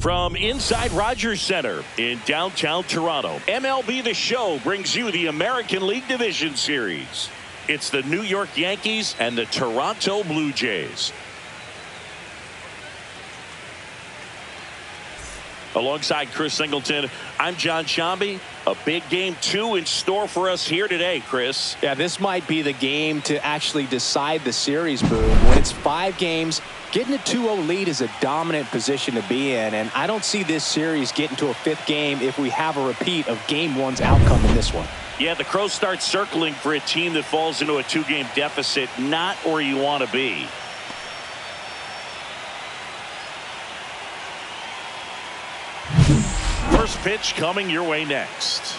From inside Rogers Center in downtown Toronto, MLB The Show brings you the American League Division Series. It's the New York Yankees and the Toronto Blue Jays. Alongside Chris Singleton, I'm John Shambi. A big game 2 in store for us here today, Chris. Yeah, this might be the game to actually decide the series, Boone. When it's 5 games, getting a 2-0 lead is a dominant position to be in, and I don't see this series getting to a 5th game if we have a repeat of Game 1's outcome in this one. Yeah, the Crows start circling for a team that falls into a 2-game deficit, not where you want to be. First pitch coming your way next.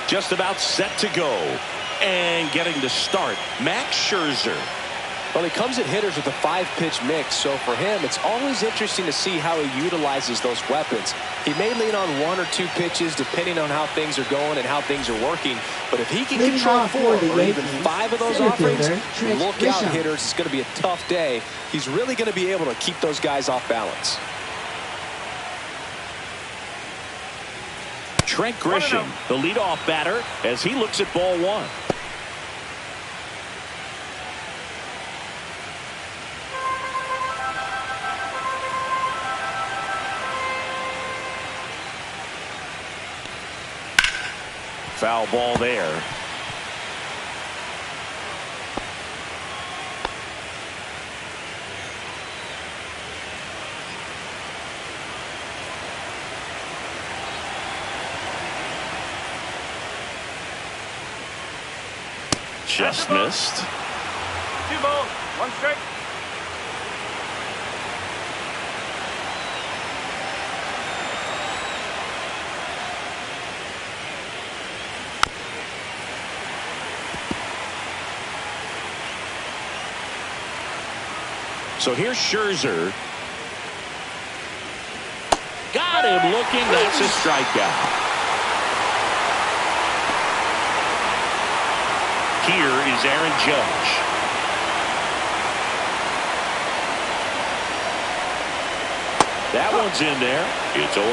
Just about set to go. And getting the start, Max Scherzer. Well, he comes at hitters with a 5-pitch mix, so for him, it's always interesting to see how he utilizes those weapons. He may lean on 1 or 2 pitches depending on how things are going and how things are working, but if he can control 4 or even 5 of those offerings, look out, hitters. It's going to be a tough day. He's really going to be able to keep those guys off balance. Trent Grisham, the leadoff batter, as he looks at ball 1. Foul ball there. Just missed. 2 balls, 1 strike. So here's Scherzer. Got him looking. That's a strikeout. Here is Aaron Judge. That one's in there. It's 0-1.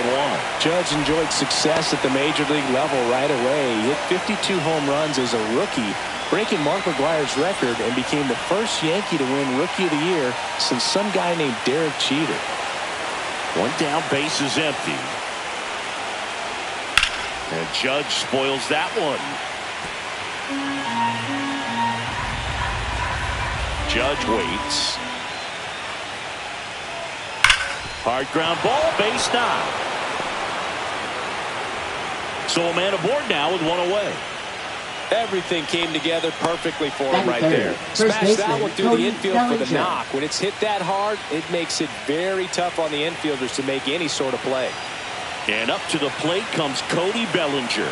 Judge enjoyed success at the major league level right away. He hit 52 home runs as a rookie, breaking Mark McGwire's record, and became the first Yankee to win Rookie of the Year since some guy named Derek Jeter. 1 down, base is empty. And Judge spoils that one. Judge waits. Hard ground ball, base knock. So a man aboard now with 1 away. Everything came together perfectly for him right there. Smashed that one through the infield for the knock. When it's hit that hard, it makes it very tough on the infielders to make any sort of play. And up to the plate comes Cody Bellinger.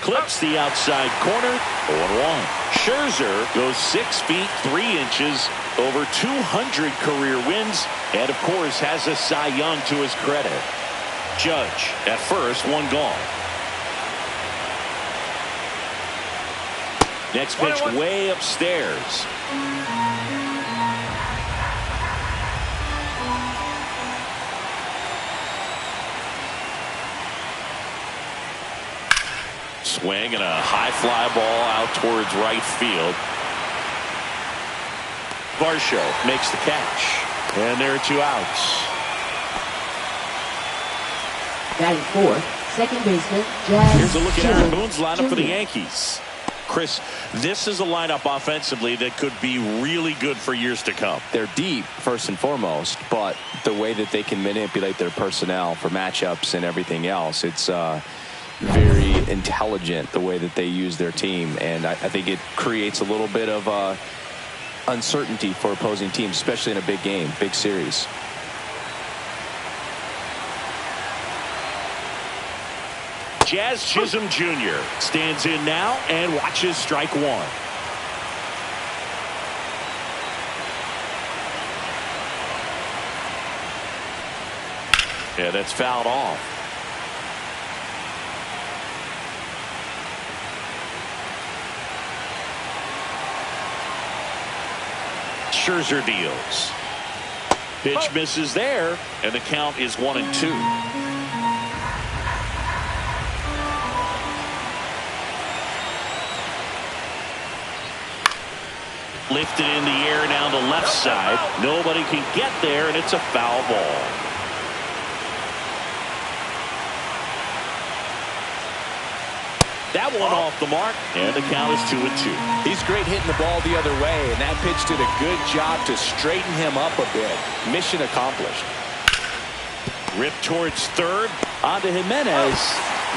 Clips the outside corner. 0-1. Scherzer goes 6 feet 3 inches, over 200 career wins, and of course has a Cy Young to his credit. Judge at first, 1 gone. Next pitch way upstairs. Swing and a high fly ball out towards right field. Varsho makes the catch. And there are 2 outs. Batting fourth, second baseman, Jazz. Here's a look at Aaron Boone's lineup for the Yankees. Chris, this is a lineup offensively that could be really good for years to come. They're deep, first and foremost, but the way that they can manipulate their personnel for matchups and everything else, it's very intelligent the way that they use their team, and I think it creates a little bit of uncertainty for opposing teams, especially in a big game, big series. Jazz Chisholm Jr. stands in now and watches strike 1. Yeah, that's fouled off. Scherzer deals. Pitch misses there, and the count is 1-2. Lifted in the air now to left side. Nobody can get there, and it's a foul ball. That one off the mark, and the count is 2-2. He's great hitting the ball the other way, and that pitch did a good job to straighten him up a bit. Mission accomplished. Ripped towards third. On to Jimenez.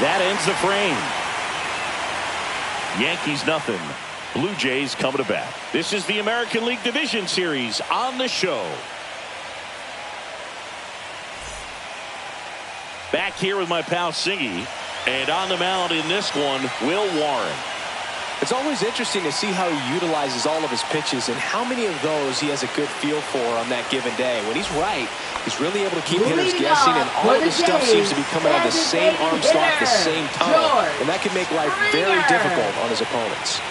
That ends the frame. Yankees nothing. Blue Jays coming to bat. This is the American League Division Series on the show. Back here with my pal Singy. And on the mound in this one, Will Warren. It's always interesting to see how he utilizes all of his pitches and how many of those he has a good feel for on that given day. When he's right, he's really able to keep hitters guessing, and all of his stuff seems to be coming on the same arm slot, the same tunnel, and that can make life very difficult on his opponents.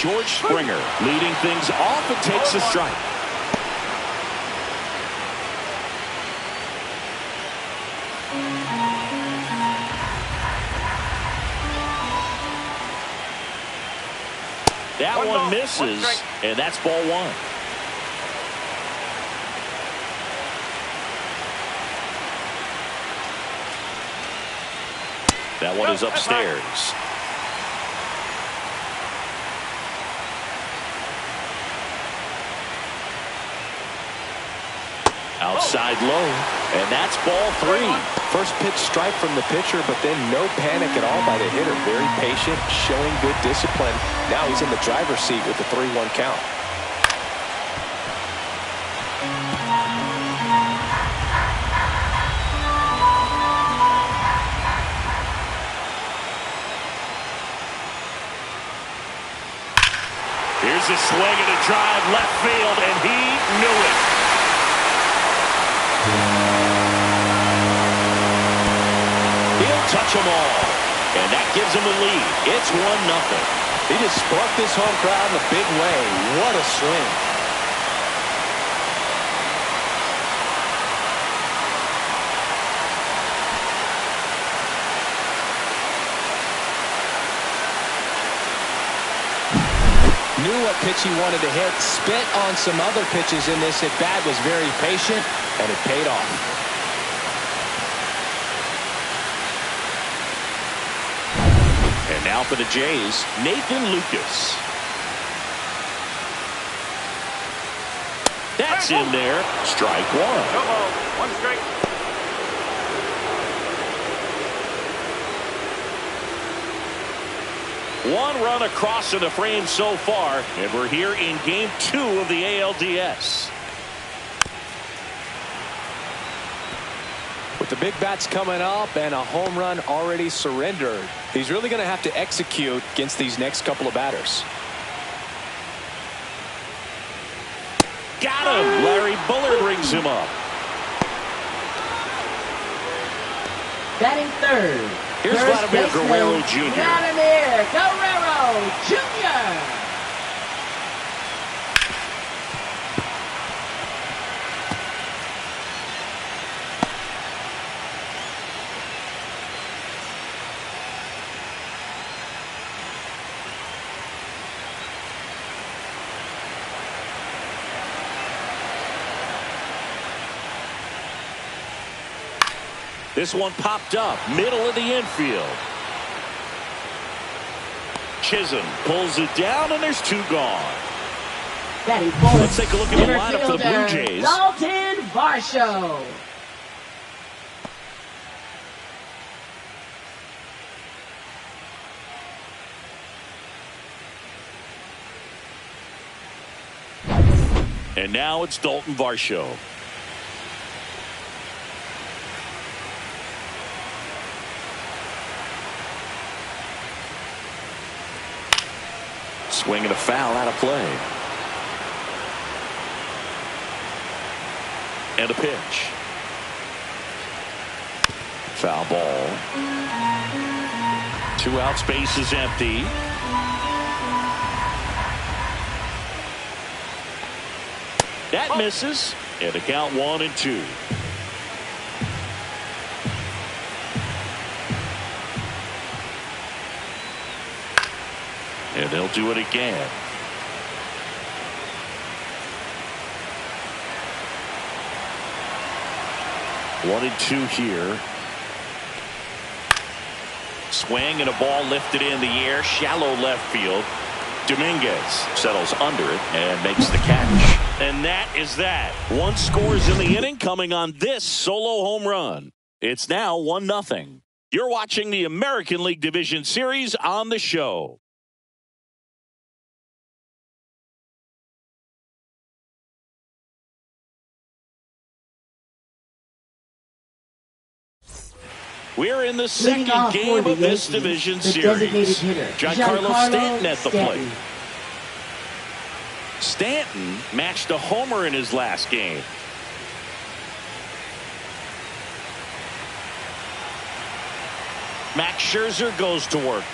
George Springer leading things off and takes a strike. That one misses, and that's ball one. That one is upstairs. Outside low, and that's ball three. First pitch strike from the pitcher, but then no panic at all by the hitter. Very patient, showing good discipline. Now he's in the driver's seat with the 3-1 count. Here's a swing and a drive left field, and he knew it. He'll touch them all, and that gives him a lead. It's 1-0. He just sparked this home crowd in a big way. What a swing. Knew what pitch he wanted to hit, spit on some other pitches in this at bat, was very patient, and it paid off. And now for the Jays, Nathan Lucas. That's in there. Strike one. No ball. One strike. One run across in the frame so far, and we're here in game 2 of the ALDS. With the big bats coming up and a home run already surrendered, he's really going to have to execute against these next couple of batters. Got him. Larry Bullard rings him up. Batting third. Here's Vladimir Guerrero Jr. Vladimir Guerrero Jr. This one popped up, middle of the infield. Chisholm pulls it down, and there's 2 gone. Batting fourth. Let's take a look at the lineup for the Blue Jays. Dalton Varsho. And now it's Dalton Varsho. Swing and a foul out of play. And a pitch. Foul ball. 2 outs, base is empty. That misses. And the count 1-2. And they'll do it again. One and two here. Swing and a ball lifted in the air, shallow left field. Dominguez settles under it and makes the catch. And that is that. 1 scores in the inning coming on this solo home run. It's now 1-0. You're watching the American League Division Series on the show. We're in the second game of this division series. Giancarlo Stanton at the plate. Stanton matched a homer in his last game. Max Scherzer goes to work.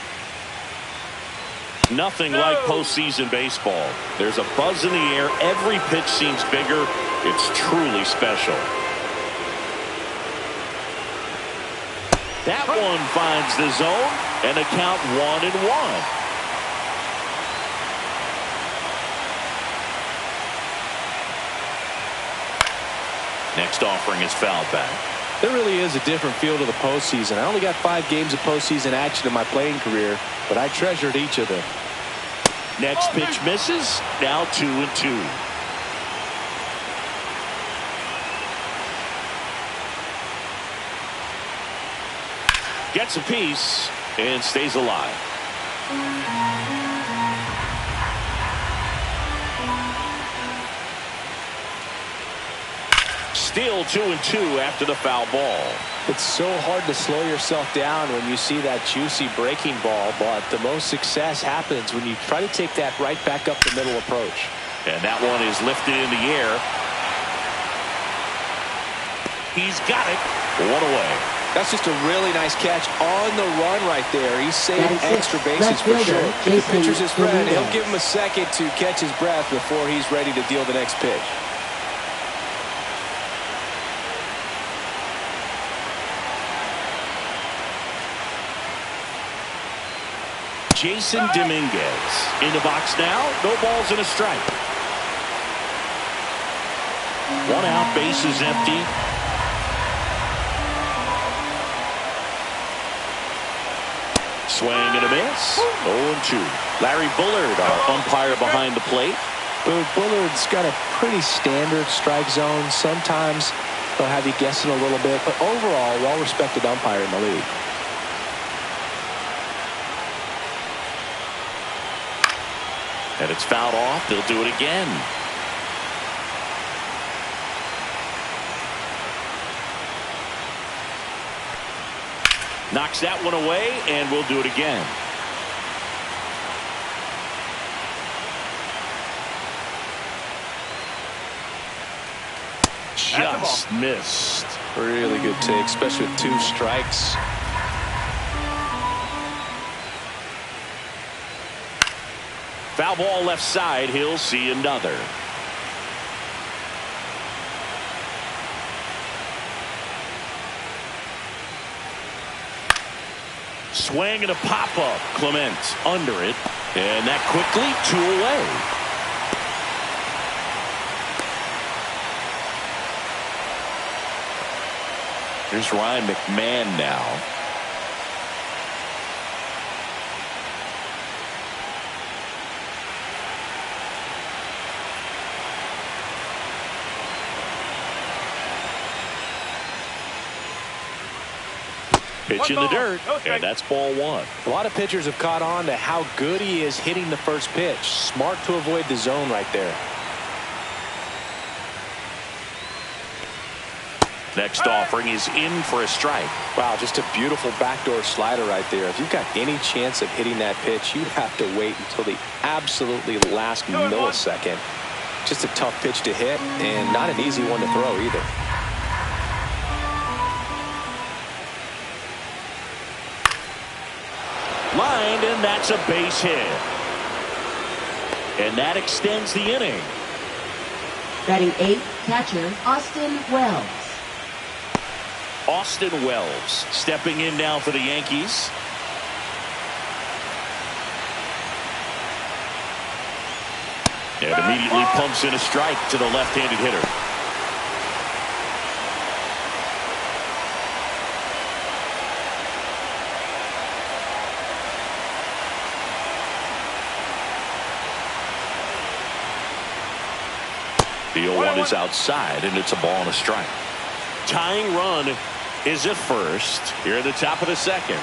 Nothing like postseason baseball. There's a buzz in the air. Every pitch seems bigger. It's truly special. That one finds the zone, and a count 1-1. Next offering is fouled back. There really is a different feel to the postseason. I only got 5 games of postseason action in my playing career, but I treasured each of them. Next pitch misses. Now 2-2. Gets a piece and stays alive. Still 2-2 after the foul ball. It's so hard to slow yourself down when you see that juicy breaking ball, but the most success happens when you try to take that right back up the middle approach. And that one is lifted in the air. He's got it. 1 away. That's just a really nice catch on the run right there. He's saving extra bases for sure. If the pitcher's his friend, he'll give him a second to catch his breath before he's ready to deal the next pitch. Jason Dominguez in the box now. No balls and a strike. 1 out, base is empty. Swing and a miss. 0-2. Larry Bullard, our umpire behind the plate. Bullard's got a pretty standard strike zone. Sometimes they'll have you guessing a little bit, but overall, well-respected umpire in the league. And it's fouled off. They'll do it again. Knocks that one away, and we'll do it again. Just missed. Really good take, especially with 2 strikes. Foul ball left side. He'll see another. Swing and a pop-up. Clement under it. And that quickly 2 away. Here's Ryan McMahon now. Pitch in the dirt, and that's ball 1. A lot of pitchers have caught on to how good he is hitting the first pitch. Smart to avoid the zone right there. Next offering is in for a strike. Wow, just a beautiful backdoor slider right there. If you've got any chance of hitting that pitch, you have to wait until the absolutely last millisecond. Just a tough pitch to hit and not an easy one to throw either. Lined, and that's a base hit. And that extends the inning. Batting 8th, catcher Austin Wells. Austin Wells stepping in now for the Yankees. And immediately pumps in a strike to the left-handed hitter. The 0-1 is outside, and it's a ball and a strike. Tying run is at first here at the top of the second.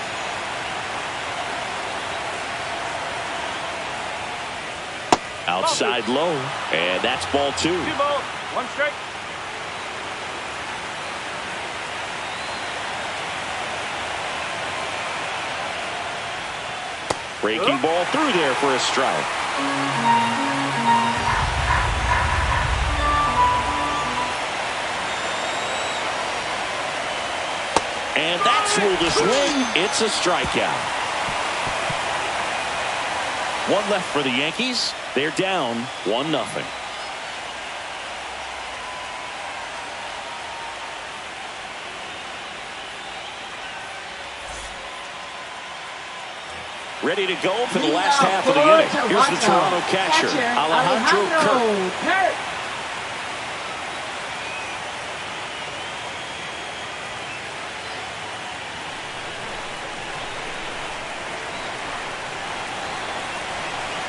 Outside low, and that's ball 2. 2 balls, 1 strike. Breaking ball through there for a strike. And that's ruled a swing. It's a strikeout. 1 left for the Yankees. They're down 1-0. Ready to go for the last half of the inning. Here's the Toronto catcher, Alejandro Kirk.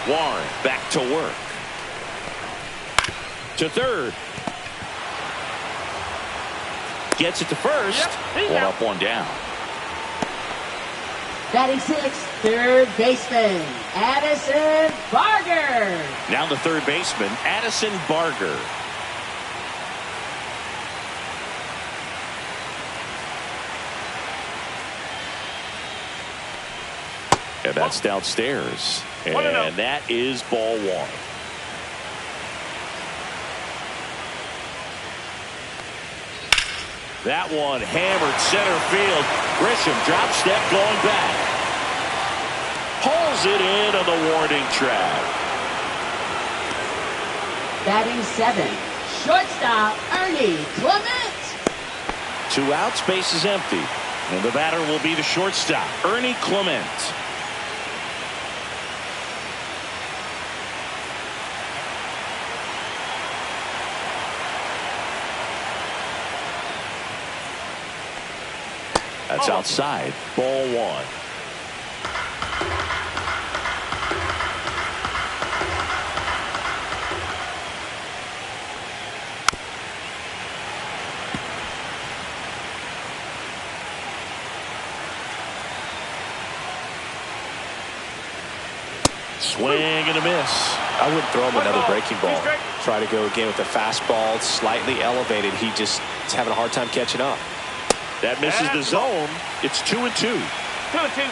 Warren back to work. To third. Gets it to first. Yep, 1 up, 1 down. Batting 6th, third baseman Addison Barger. Now the third baseman, Addison Barger. And that's downstairs. And that is ball 1. That one hammered center field. Grisham drop step going back. Pulls it in on the warning track. Batting 7th, shortstop Ernie Clement. 2 outs, base is empty. And the batter will be the shortstop, Ernie Clement. That's outside. Ball 1. Swing and a miss. I wouldn't throw him another breaking ball. Try to go again with the fastball, slightly elevated. He just is having a hard time catching up. That misses the zone. It's 2-2. 2-2.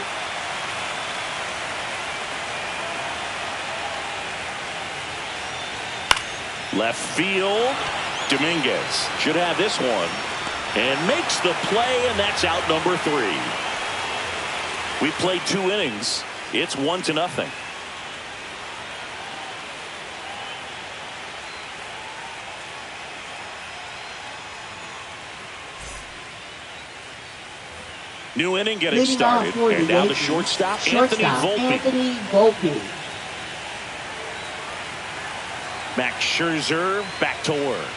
Left field. Dominguez should have this one. And makes the play, and that's out number 3. We played 2 innings. It's 1-0. New inning getting started, and now the shortstop, Anthony Volpe. Max Scherzer back to work.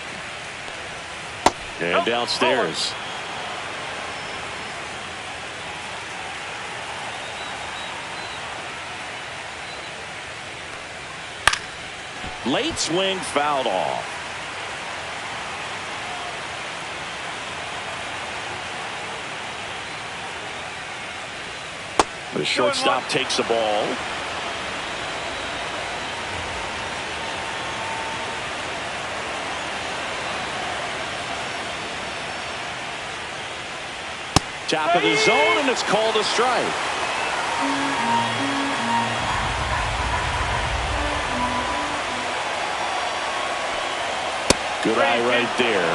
And downstairs. Late swing fouled off. The shortstop takes the ball. Top of the zone, and it's called a strike. Good eye right there.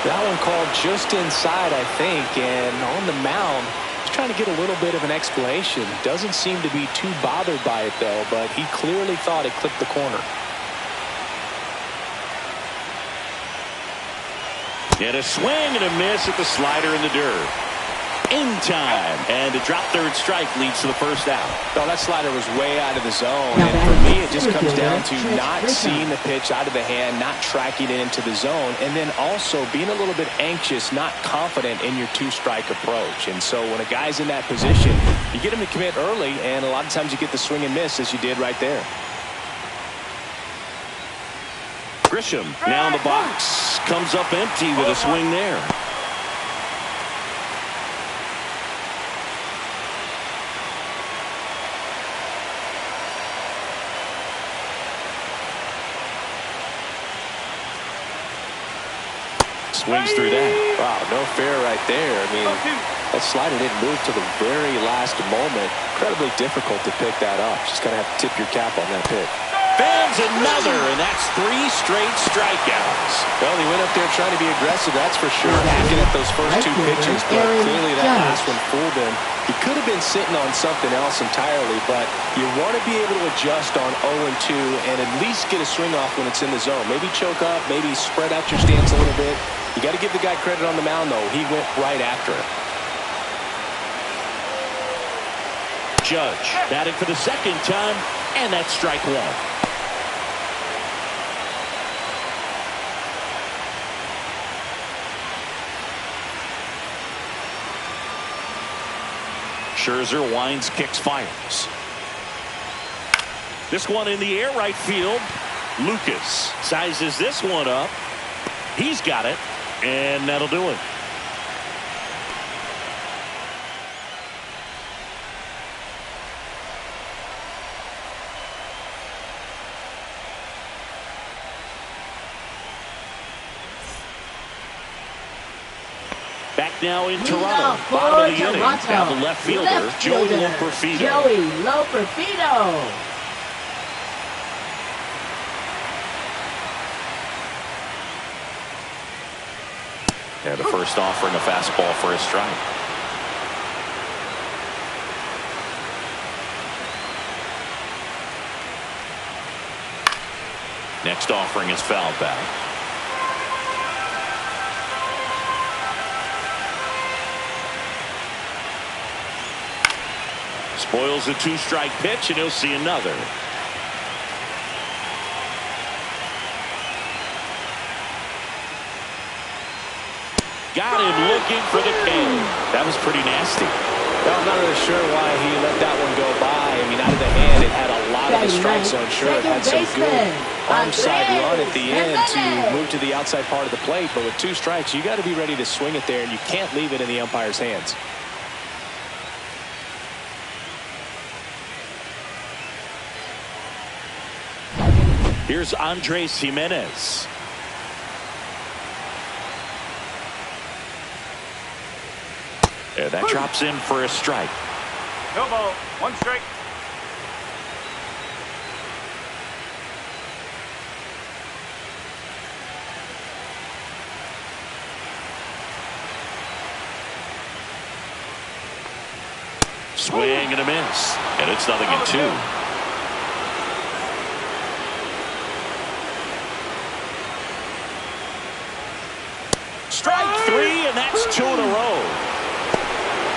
That one called just inside, I think, and on the mound, he's trying to get a little bit of an explanation. Doesn't seem to be too bothered by it, though, but he clearly thought it clipped the corner. And a swing and a miss at the slider in the dirt. In time, and a drop third strike leads to the first out. Oh, that slider was way out of the zone, and for me it just comes down to not seeing the pitch out of the hand, not tracking it into the zone, and then also being a little bit anxious, not confident in your two-strike approach. And so when a guy's in that position, you get him to commit early, and a lot of times you get the swing and miss as you did right there. Grisham now in the box, comes up empty with a swing there. Swings through that. Wow, no fair right there. I mean, that slider didn't move to the very last moment. Incredibly difficult to pick that up. Just going to have to tip your cap on that pick. Fans another, and that's 3 straight strikeouts. Well, he went up there trying to be aggressive, that's for sure. Hacking at those first 2 pitches, but clearly that last one fooled him. He could have been sitting on something else entirely, but you want to be able to adjust on 0-2 and at least get a swing off when it's in the zone. Maybe choke up, maybe spread out your stance a little bit. You got to give the guy credit on the mound, though. He went right after it. Judge batting for the second time, and that's strike 1. Scherzer winds, kicks, fires. This one in the air right field. Lucas sizes this one up. He's got it, and that'll do it. Back now in Toronto. Bottom of the inning. Now the left fielder, Joey Loperfido. Joey Loperfido. And the first offering a fastball for a strike. Next offering is fouled back. Spoils a 2-strike pitch, and he'll see another. Got him looking for the K. That was pretty nasty. Well, I'm not really sure why he let that one go by. I mean, out of the hand, it had a lot of the strike zone. Sure, it had some good onside run at the end to move to the outside part of the plate. But with 2 strikes, you got to be ready to swing it there, and you can't leave it in the umpire's hands. Here's Andres Jimenez. And that drops in for a strike. No ball. 1 strike. Swing and a miss. And it's 0-2. Strike 3, and that's 2 in a row.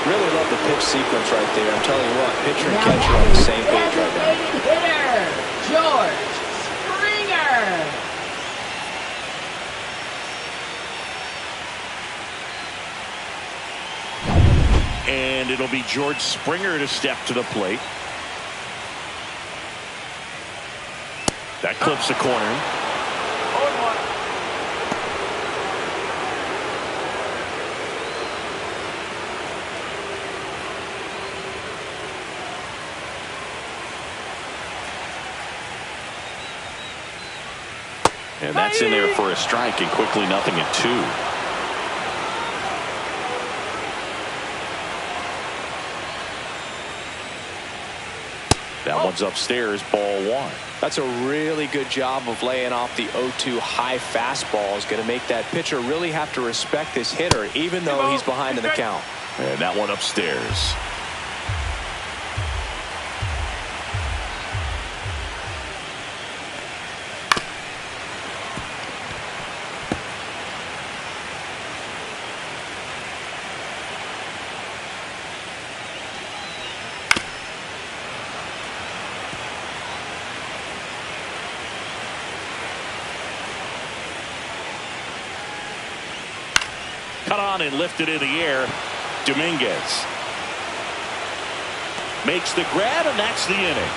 Really love the pitch sequence right there. I'm telling you what, pitcher and catcher are on the same page right now. Hitter, George Springer. And it'll be George Springer to step to the plate. That clips the corner. And that's in there for a strike, and quickly 0-2. That one's upstairs, ball one. That's a really good job of laying off the 0-2 high fastball. Is going to make that pitcher really have to respect this hitter, even though he's behind in the count. And that one upstairs. Cut on and lifted in the air. Dominguez makes the grab, and that's the inning.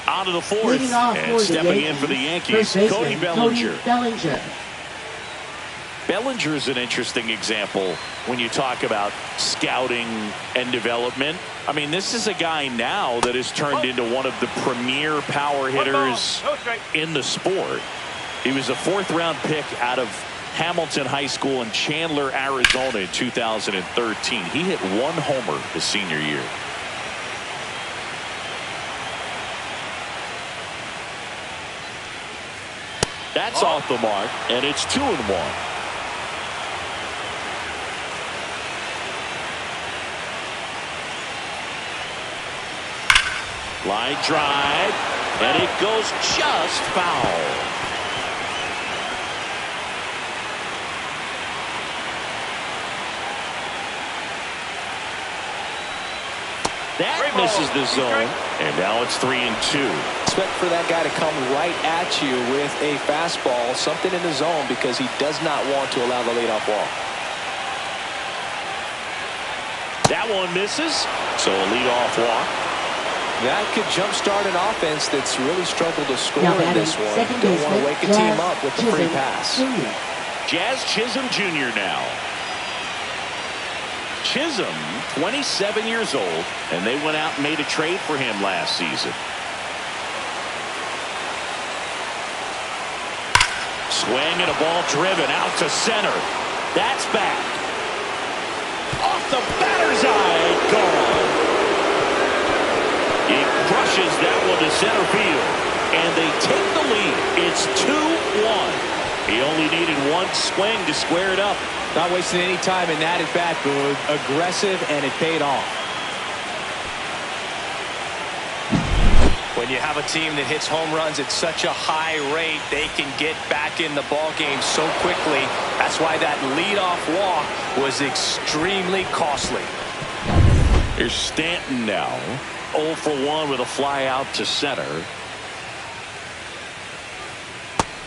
On to the fourth, and stepping in for the Yankees, Cody Bellinger. Bellinger is an interesting example when you talk about scouting and development. I mean, this is a guy now that has turned into one of the premier power hitters in the sport. He was a fourth-round pick out of Hamilton High School in Chandler, Arizona in 2013. He hit one homer his senior year. That's off the mark, and it's 2-1. Line drive, and it goes just foul. That misses the zone, and now it's 3-2. Expect for that guy to come right at you with a fastball, something in the zone, because he does not want to allow the leadoff walk. That one misses, so a leadoff walk. That could jumpstart an offense that's really struggled to score in this one. Don't want to wake a team up with the free pass. Jazz Chisholm Jr. now. Chisholm, 27 years old, and they went out and made a trade for him last season. Swing and a ball driven out to center. That's back. Off the batter's eye, gone. He crushes that one to center field, and they take the lead. It's 2-1. He only needed one swing to square it up. Not wasting any time in that at bat, Boog. Aggressive, and it paid off. When you have a team that hits home runs at such a high rate, they can get back in the ball game so quickly. That's why that leadoff walk was extremely costly. Here's Stanton now. 0 for 1 with a fly out to center.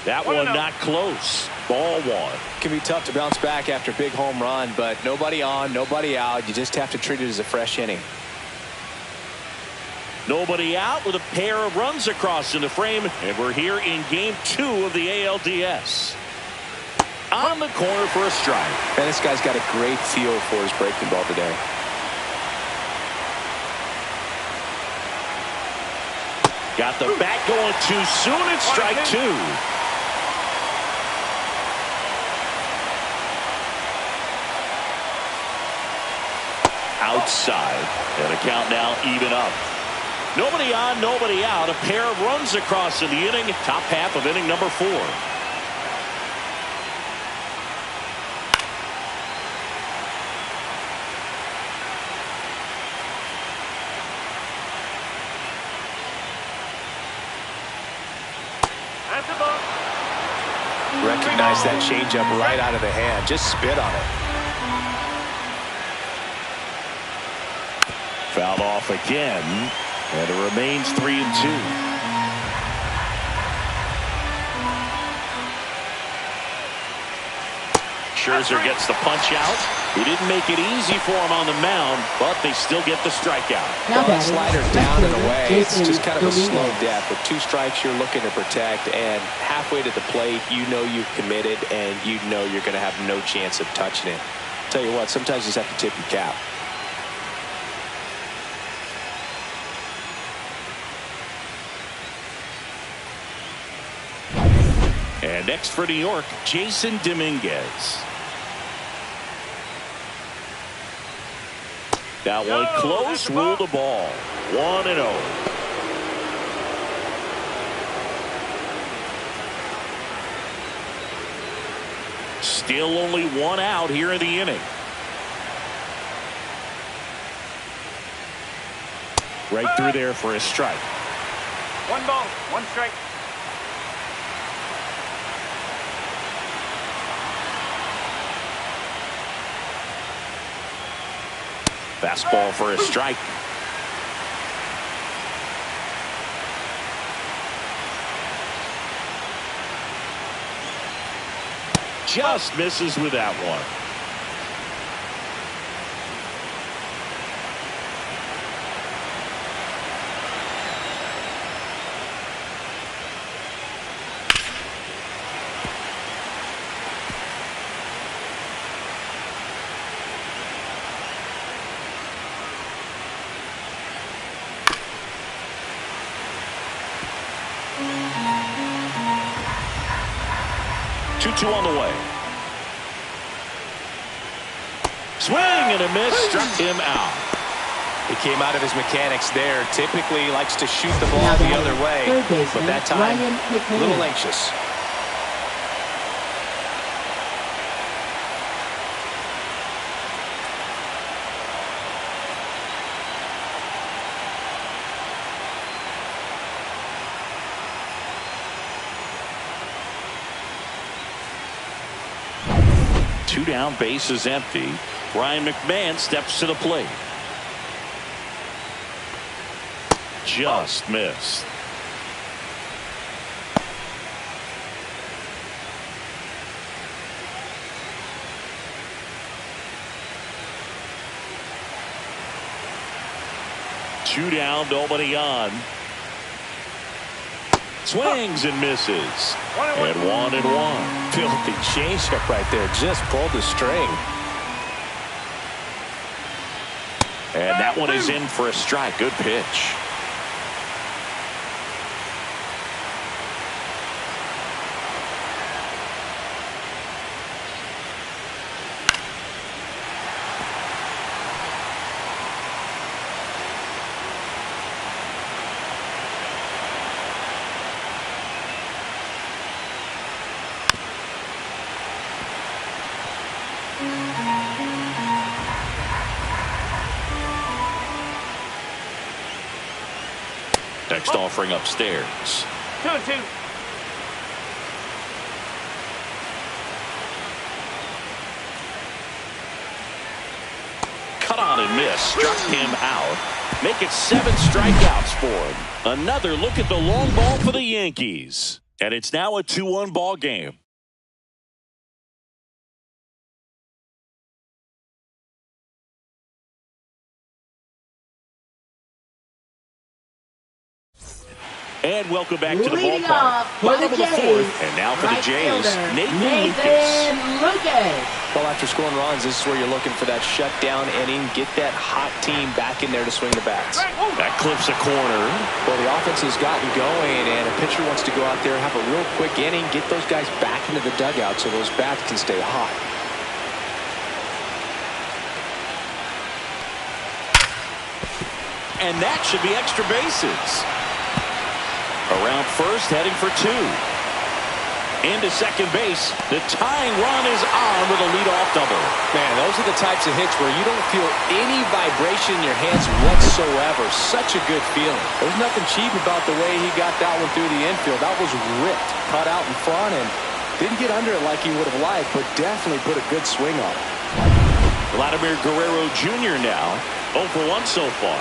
That one not close. Ball one. It can be tough to bounce back after a big home run, but nobody on, nobody out. You just have to treat it as a fresh inning. Nobody out with a pair of runs across in the frame, and we're here in game 2 of the ALDS. On the corner for a strike. And this guy's got a great feel for his breaking ball today. Got the bat going too soon, and strike 2. Outside, and a count now even up. Nobody on, nobody out. A pair of runs across in the inning. Top half of inning number 4. Recognize that changeup right out of the hand. Just spit on it. Fouled off again, and it remains 3-2. Scherzer gets the punch out. He didn't make it easy for him on the mound, but they still get the strikeout. Well, that slider down and away. It's just kind of a slow death. With 2 strikes, you're looking to protect, and halfway to the plate, you know you've committed, and you know you're going to have no chance of touching it. Tell you what, sometimes you just have to tip your cap. Next for New York, Jason Dominguez. That one close, ruled the ball. 1-0. Still only one out here in the inning. Right through there for a strike. 1 ball, 1 strike. Fastball for a strike. Just misses with that one. Two on the way. Swing and a miss, struck him out. He came out of his mechanics there. Typically likes to shoot the ball the other way, but that time a little anxious. Two down, base is empty. Ryan McMahon steps to the plate. Just missed. Two down, nobody on. Swings and misses. And 1-1. Filthy changeup right there. Just pulled the string. And that one is in for a strike. Good pitch. Next offering upstairs. 2-2. Cut on and miss. Struck him out. Make it 7 strikeouts for him. Another look at the long ball for the Yankees. And it's now a 2-1 ball game. And welcome back to the ballpark. Bottom of the 4th. And now for the Jays, Nathan Lucas. Well, after scoring runs, this is where you're looking for that shutdown inning. Get that hot team back in there to swing the bats. That clips a corner. Well, the offense has gotten going, and a pitcher wants to go out there, have a real quick inning, get those guys back into the dugout so those bats can stay hot. And that should be extra bases. Around first, heading for 2. Into second base. The tying run is on with a leadoff double. Man, those are the types of hits where you don't feel any vibration in your hands whatsoever. Such a good feeling. There's nothing cheap about the way he got that one through the infield. That was ripped, cut out in front, and didn't get under it like he would have liked, but definitely put a good swing on it. Vladimir Guerrero Jr. now 0 for 1 so far.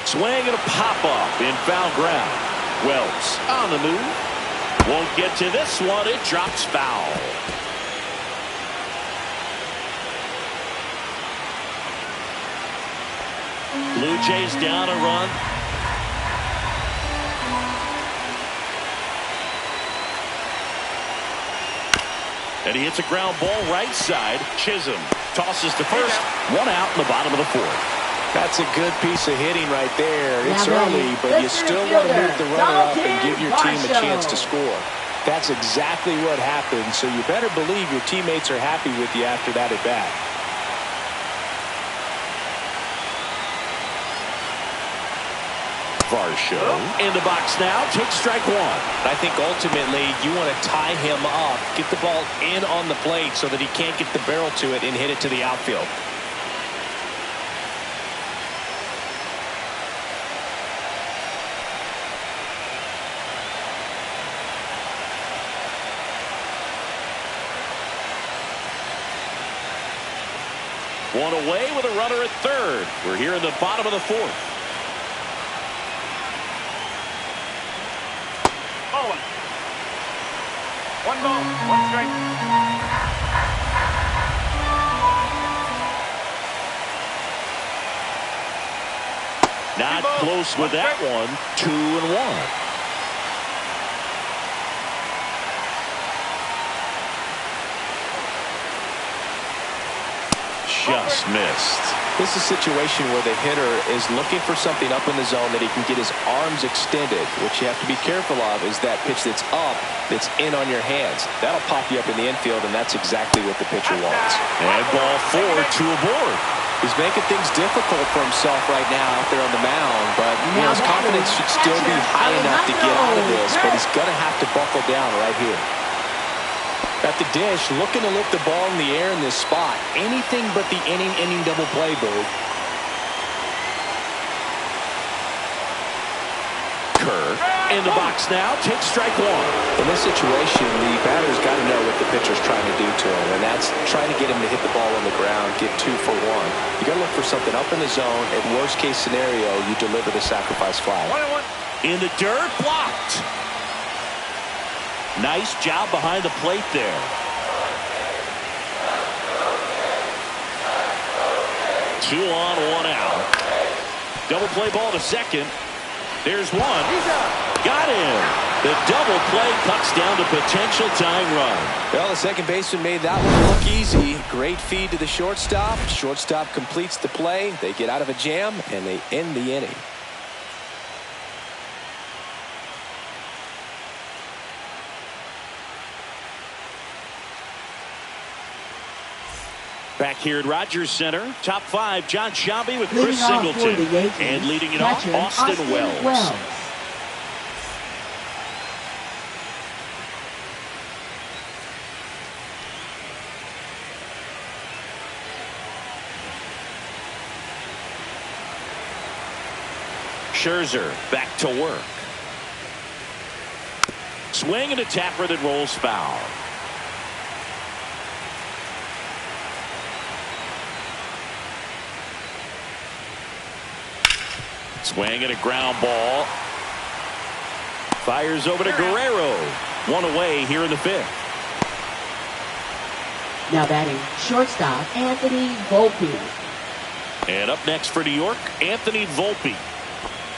Swing and a pop-up in foul ground. Wells on the move. Won't get to this one. It drops foul. Blue Jays down a run. And he hits a ground ball right side. Chisholm tosses to first. 1 out in the bottom of the 4th. That's a good piece of hitting right there. It's Now early, but you still want to move the runner up and give your team a chance to score. That's exactly what happened, so you better believe your teammates are happy with you after that at bat. Varsho in the box now, takes strike one. I think ultimately you want to tie him up, get the ball in on the plate so that he can't get the barrel to it and hit it to the outfield. One away with a runner at third. We're here in the bottom of the fourth. Bowling. One ball, one strike. Not close with that one. 2-1. Just missed. This is a situation where the hitter is looking for something up in the zone that he can get his arms extended. What you have to be careful of is that pitch that's up, that's in on your hands. That'll pop you up in the infield, and that's exactly what the pitcher wants. And ball 4, 2 aboard. He's making things difficult for himself right now out there on the mound, but you know, his confidence should still be high enough to get out of this, but he's going to have to buckle down right here. At the dish, looking to lift the ball in the air in this spot. Anything but the inning double play, Boo. Kerr in the box now, takes strike one. In this situation, the batter's got to know what the pitcher's trying to do to him, and that's trying to get him to hit the ball on the ground, get 2 for 1. You got to look for something up in the zone. At worst case scenario, you deliver the sacrifice fly. 1-1. In the dirt, blocked. Nice job behind the plate there. 2 on, 1 out. Double play ball to second. There's one. Got him. The double play cuts down the potential tying run. Well, the second baseman made that one look easy. Great feed to the shortstop. Shortstop completes the play. They get out of a jam, and they end the inning. Back here at Rogers Center, top 5, John Sciambi with Leading Chris off for Singleton. the Yankees, And leading it catcher, off, Austin Wells. Scherzer back to work. Swing and a tapper that rolls foul. Swing and a ground ball. Fires over to Guerrero. 1 away here in the 5th. Now batting, shortstop, Anthony Volpe. And up next for New York, Anthony Volpe.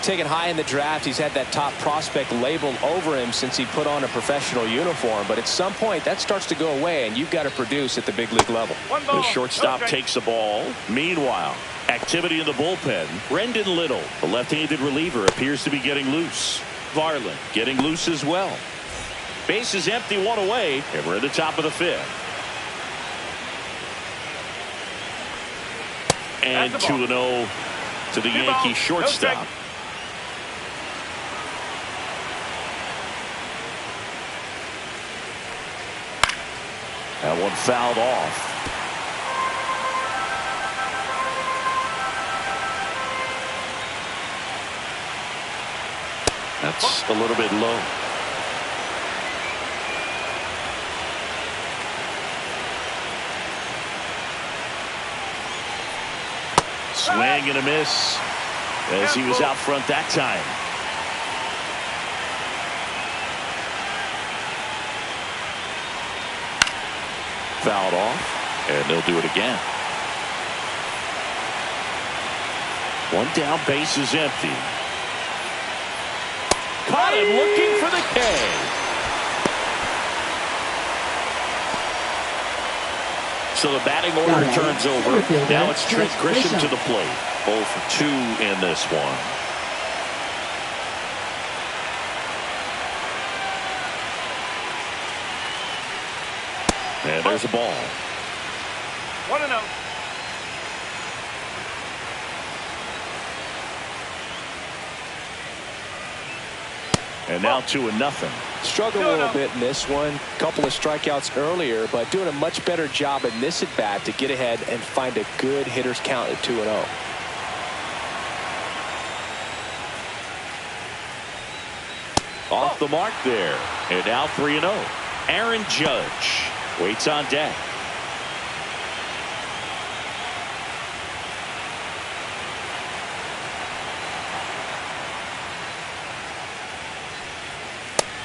Taken high in the draft, he's had that top prospect labeled over him since he put on a professional uniform. But at some point, that starts to go away, and you've got to produce at the big league level. The shortstop takes the ball. Meanwhile, activity in the bullpen. Brendan Little, the left-handed reliever, appears to be getting loose. Varland getting loose as well. Base is empty, 1 away, and we're at the top of the 5th. And 2-0 to the Yankees shortstop. That one fouled off. That's a little bit low. Swing and a miss as he was out front that time. Fouled off, and they'll do it again. 1 down, base is empty. Caught him looking for the K. So the batting order turns over. Now it's Trent Grisham to the plate. 0 for 2 in this one. And there's a ball. 1-0. And now 2-0. Struggled a little bit in this one. Couple of strikeouts earlier, but doing a much better job in this at bat to get ahead and find a good hitter's count at 2-0. Off the mark there. And now 3-0. Aaron Judge waits on deck.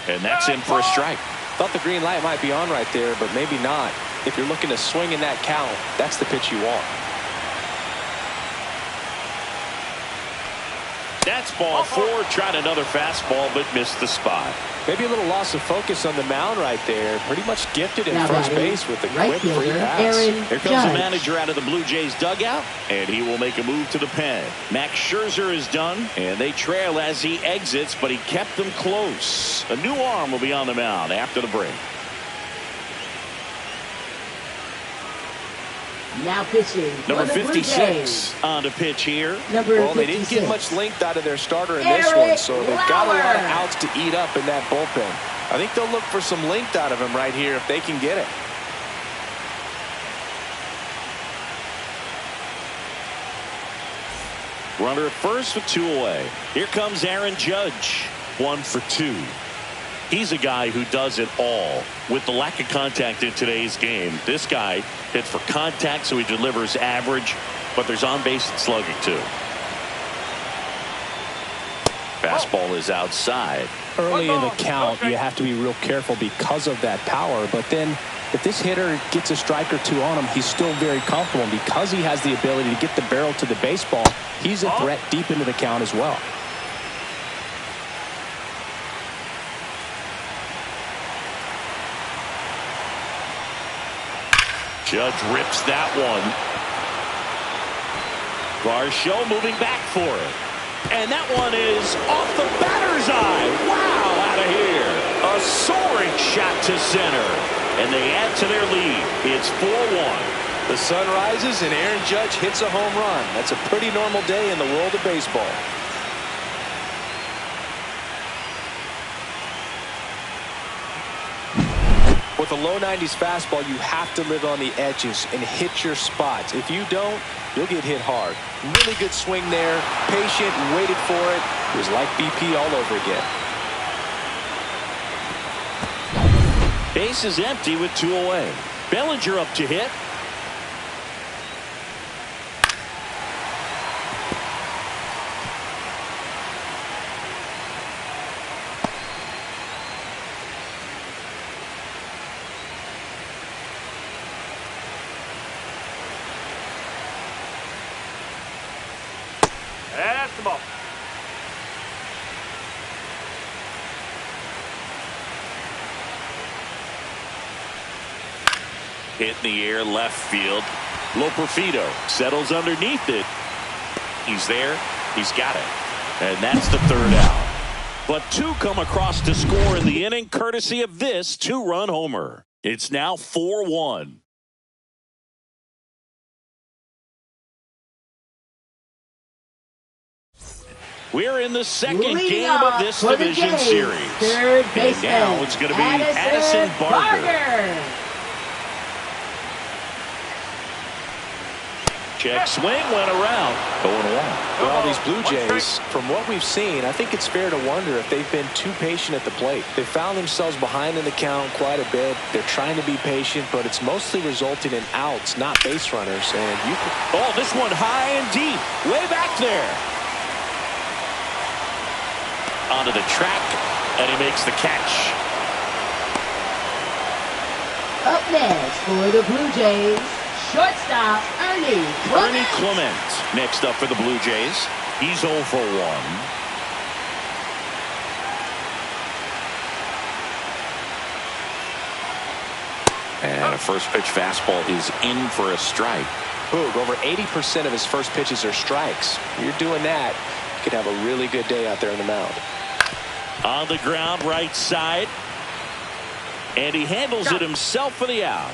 And that's in for a strike. Thought the green light might be on right there, but maybe not. If you're looking to swing in that count, that's the pitch you want. That's ball 4. Tried another fastball, but missed the spot. Maybe a little loss of focus on the mound right there. Pretty much gifted in first base with a quick free pass. Here comes the manager out of the Blue Jays dugout, and he will make a move to the pen. Max Scherzer is done, and they trail as he exits, but he kept them close. A new arm will be on the mound after the break. Now pitching. Number 56 on the pitch here. Well, they didn't get much length out of their starter in this one, so they've got a lot of outs to eat up in that bullpen. I think they'll look for some length out of him right here if they can get it. Runner at first with 2 away. Here comes Aaron Judge. 1 for 2. He's a guy who does it all. With the lack of contact in today's game, this guy hits for contact, so he delivers average, but there's on-base and slugging too. Fastball is outside. Early in the count, you have to be real careful because of that power, but then if this hitter gets a strike or 2 on him, he's still very comfortable. And because he has the ability to get the barrel to the baseball, he's a threat deep into the count as well. Judge rips that one. Varsho moving back for it. And that one is off the batter's eye. Wow, out of here. A soaring shot to center. And they add to their lead. It's 4-1. The sun rises and Aaron Judge hits a home run. That's a pretty normal day in the world of baseball. With a low 90s fastball, you have to live on the edges and hit your spots. If you don't, you'll get hit hard. Really good swing there. Patient, waited for it. It was like BP all over again. Base is empty with 2 away. Bellinger up to hit. That's the ball. Hit in the air, left field. Loperfido settles underneath it. He's there. He's got it. And that's the 3rd out. But 2 come across to score in the inning, courtesy of this 2-run homer. It's now 4-1. We're in the second game of this division series. And now it's going to be Addison Barger. Check swing, went around. 0-1. Well, these Blue Jays, from what we've seen, I think it's fair to wonder if they've been too patient at the plate. They've found themselves behind in the count quite a bit. They're trying to be patient, but it's mostly resulting in outs, not base runners. And you can... Oh, this one high and deep. Way back there. Onto the track, and he makes the catch. Up next for the Blue Jays, shortstop Ernie Clement. Next up for the Blue Jays. He's 0 for 1. And a first pitch fastball is in for a strike. Boog, over 80% of his first pitches are strikes. You're doing that, you could have a really good day out there on the mound. On the ground, right side. And he handles it himself for the out.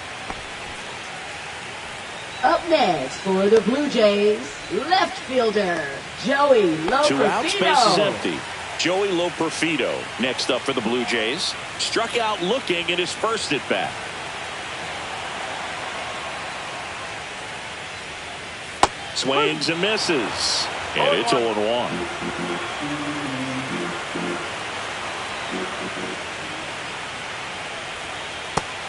Up next for the Blue Jays, left fielder, Joey Loperfido. 2 outs, base is empty. Joey Loperfido next up for the Blue Jays. Struck out looking at his first at bat. Swings and misses. And it's 0-1.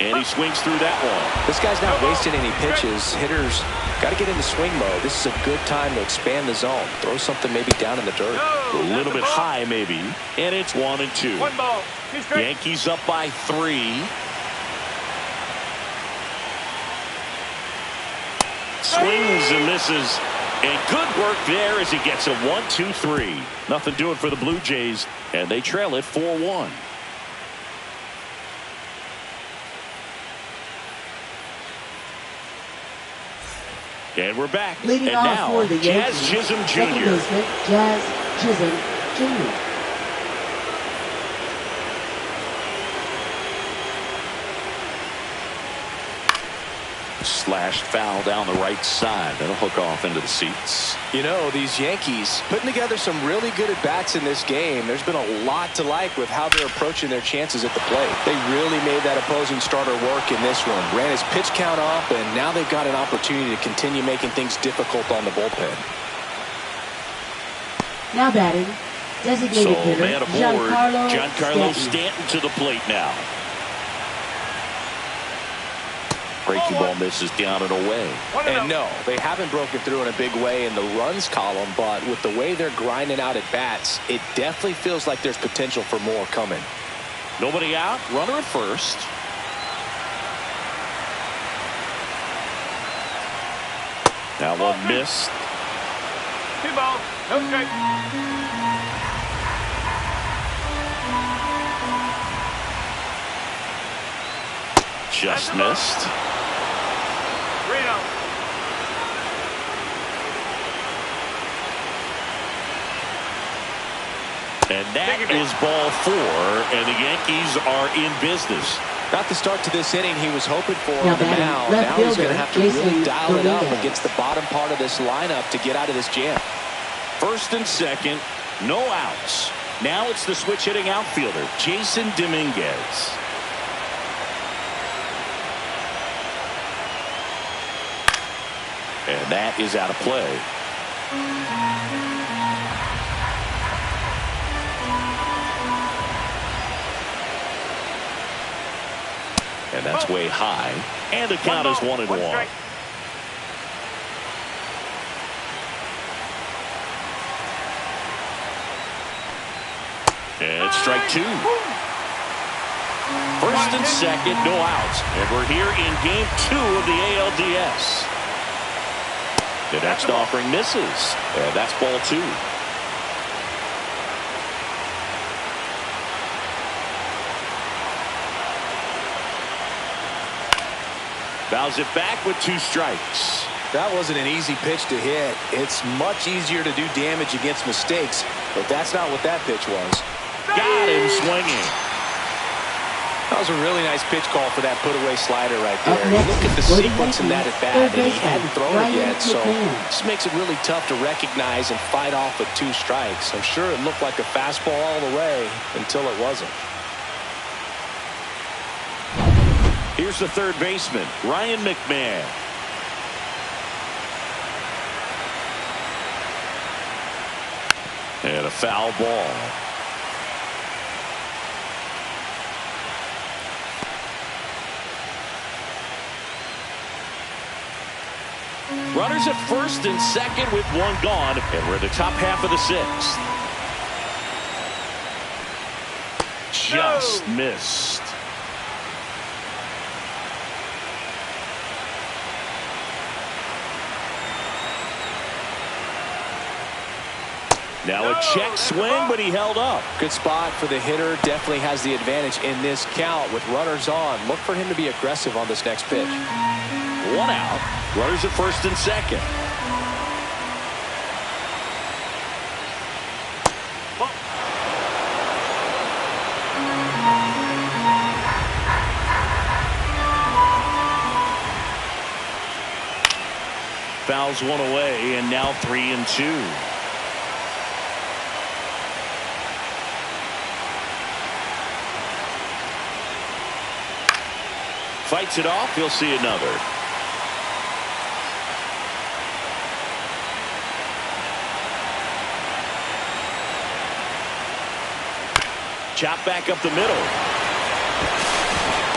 And he swings through that one. This guy's not wasting any pitches. Hitters got to get into swing mode. This is a good time to expand the zone. Throw something maybe down in the dirt. A little bit high maybe. And it's 1-2. 1 ball. 2 strikes. Yankees up by 3. Swings and misses. And good work there as he gets a 1-2-3. Nothing doing for the Blue Jays. And they trail it 4-1. And we're back. Leading and off now, for the Jazz Yankees, Chisholm second Jr. baseman, Jazz Chisholm Jr. Slashed foul down the right side. That'll hook off into the seats. You know, these Yankees putting together some really good at-bats in this game. There's been a lot to like with how they're approaching their chances at the plate. They really made that opposing starter work in this one. Ran his pitch count up, and now they've got an opportunity to continue making things difficult on the bullpen. Now batting, designated So, hitter, man aboard, Giancarlo Stanton. Stanton to the plate now. Breaking ball misses down and away. And no, they haven't broken through in a big way in the runs column, but with the way they're grinding out at bats, it definitely feels like there's potential for more coming. Nobody out. Runner at first. That one missed. 2 balls. No strikes. Just missed. 3-0. And that is ball 4, and the Yankees are in business. Not the start to this inning he was hoping for Now on the batting, mound. left Now he's going fielder, to have to really Jason dial it up Dominguez. against the bottom part of this lineup to get out of this jam. First and second, no outs. Now it's the switch hitting outfielder, Jason Dominguez. And that is out of play. And that's way high. And the count is 1-1. strike. And strike 2. First and second, no outs. And we're here in game 2 of the ALDS. The next offering misses. And that's ball 2. Fouls it back with 2 strikes. That wasn't an easy pitch to hit. It's much easier to do damage against mistakes, but that's not what that pitch was. Got him swinging. That was a really nice pitch call for that put-away slider right there. Up next, Look at the for the sequence in that Yankees, at-bat, third and he baseman, hadn't thrown it Ryan yet, so McMahon. this makes it really tough to recognize and fight off with 2 strikes. I'm sure it looked like a fastball all the way until it wasn't. Here's the third baseman, Ryan McMahon. And a foul ball. Runners at first and second with 1 gone, and we're in the top half of the 6th. Just missed. Now a check swing, but he held up. Good spot for the hitter. Definitely has the advantage in this count with runners on. Look for him to be aggressive on this next pitch. 1 out. Runners at first and second. Fouls one away, and now 3-2. Fights it off. He'll see another. Chop back up the middle.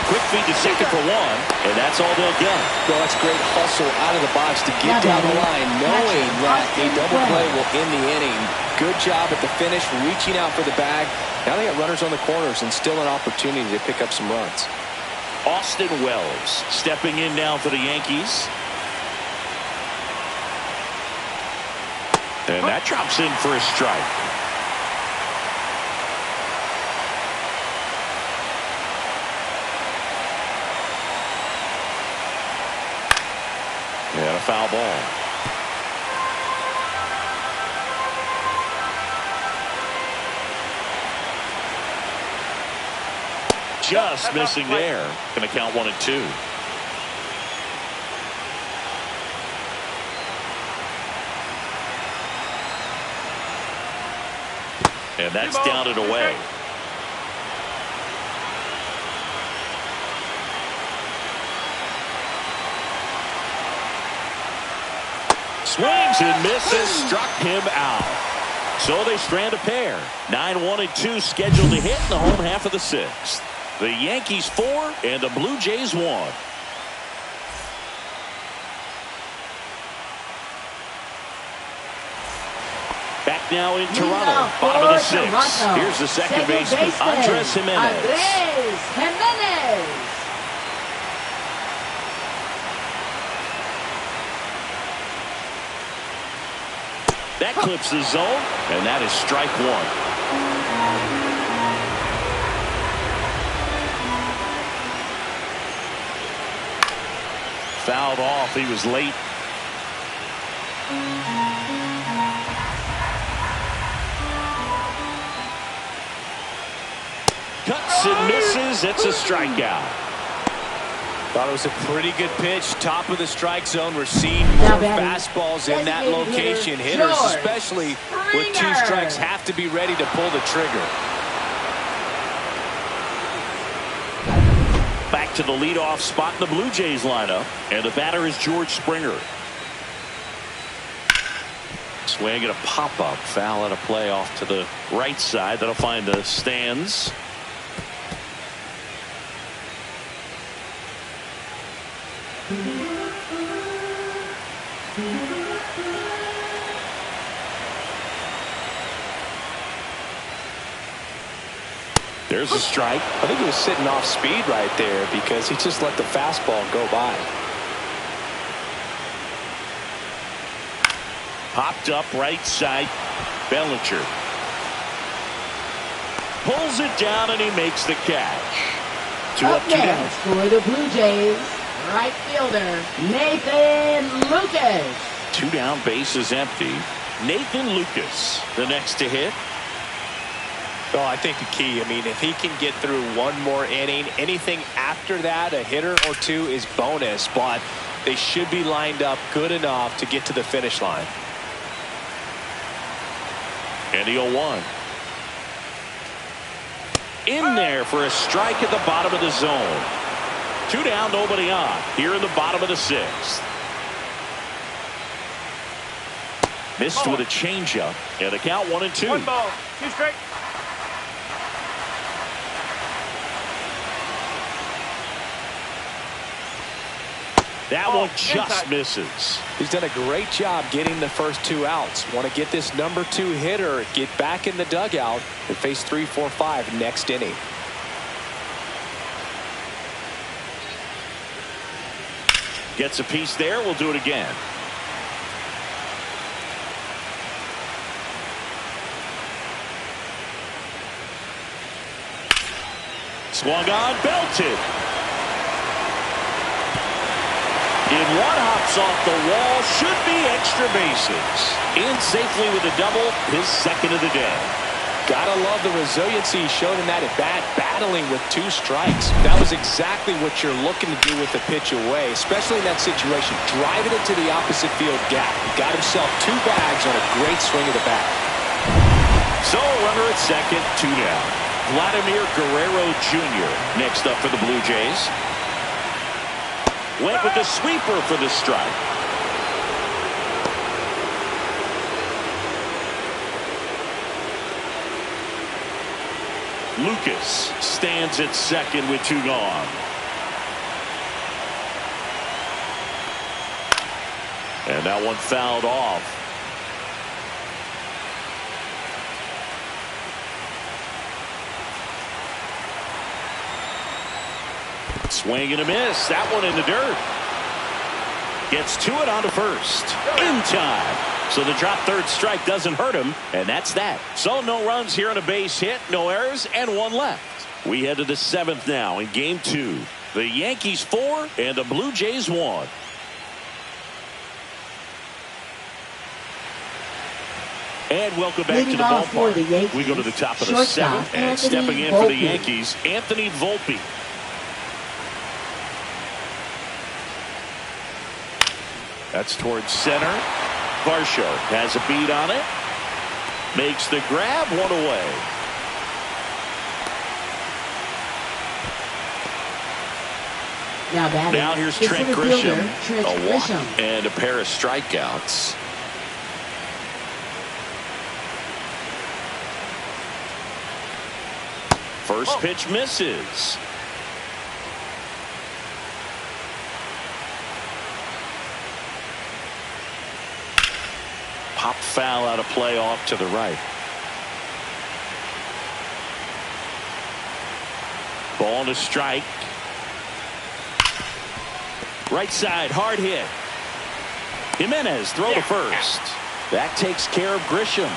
Quick feed to second for 1, and that's all they'll get. Well, that's great hustle out of the box to get down the line, knowing that a double play will end the inning. Good job at the finish, reaching out for the bag. Now they got runners on the corners and still an opportunity to pick up some runs. Austin Wells stepping in now for the Yankees. And that drops in for a strike. And a foul ball. Just missing there. Going to count 1-2. And that's down and away. Swings and misses, struck him out. So they strand a pair. 9-1-2 scheduled to hit in the home half of the 6th. The Yankees 4 and the Blue Jays 1. Back now in Toronto, bottom of the 6th. Here's the second baseman, Andres Jimenez. That clips the zone, and that is strike 1. Fouled off. He was late. Cuts and misses. It's a strikeout. Thought it was a pretty good pitch. Top of the strike zone. We're seeing more fastballs in that location. Hitters, especially with 2 strikes, have to be ready to pull the trigger. Back to the leadoff spot in the Blue Jays lineup. And the batter is George Springer. Swing and a pop-up. Foul at a play off to the right side. That'll find the stands. There's a strike. I think he was sitting off speed right there because he just let the fastball go by. Popped up right side. Bellinger pulls it down and he makes the catch. 2 up, 2 down. For the Blue Jays, right fielder Nathan Lucas. 2 down, bases empty. Nathan Lucas, the next to hit. Well, I think the key, I mean, if he can get through one more inning, anything after that, a hitter or 2 is bonus, but they should be lined up good enough to get to the finish line. And the 0-1. In there for a strike at the bottom of the zone. 2 down, nobody on. Here in the bottom of the 6th. Missed with a changeup. And a count 1-2. 1 ball, 2 strike. That one just misses. He's done a great job getting the first 2 outs. Want to get this number 2 hitter, get back in the dugout, and face 3, 4, 5 next inning. Gets a piece there. We'll do it again. Swung on, belted. In one, hops off the wall, should be extra bases. In safely with a double, his second of the day. Gotta love the resiliency he showed in that at bat, battling with 2 strikes. That was exactly what you're looking to do with the pitch away, especially in that situation. Driving it to the opposite field gap. He got himself 2 bags on a great swing of the bat. So runner at second, 2 down. Vladimir Guerrero Jr. next up for the Blue Jays. Went with the sweeper for the strike. Lucas stands at second with 2 gone. And that one fouled off. Swing and a miss. That one in the dirt. Gets to it onto first. In time. So the drop third strike doesn't hurt him, and that's that. So no runs here on a base hit, no errors, and 1 left. We head to the 7th now in game 2. The Yankees 4 and the Blue Jays 1. And welcome back to the ballpark. We go to the top of the 7th, and stepping in for the Yankees, Anthony Volpe. That's towards center. Varsho has a beat on it. Makes the grab, 1 away. Now here's Trent Grisham. A walk and a pair of strikeouts. First pitch misses. Pop foul out of play off to the right. Ball to strike. Right side, hard hit. Jimenez throw to first. That takes care of Grisham.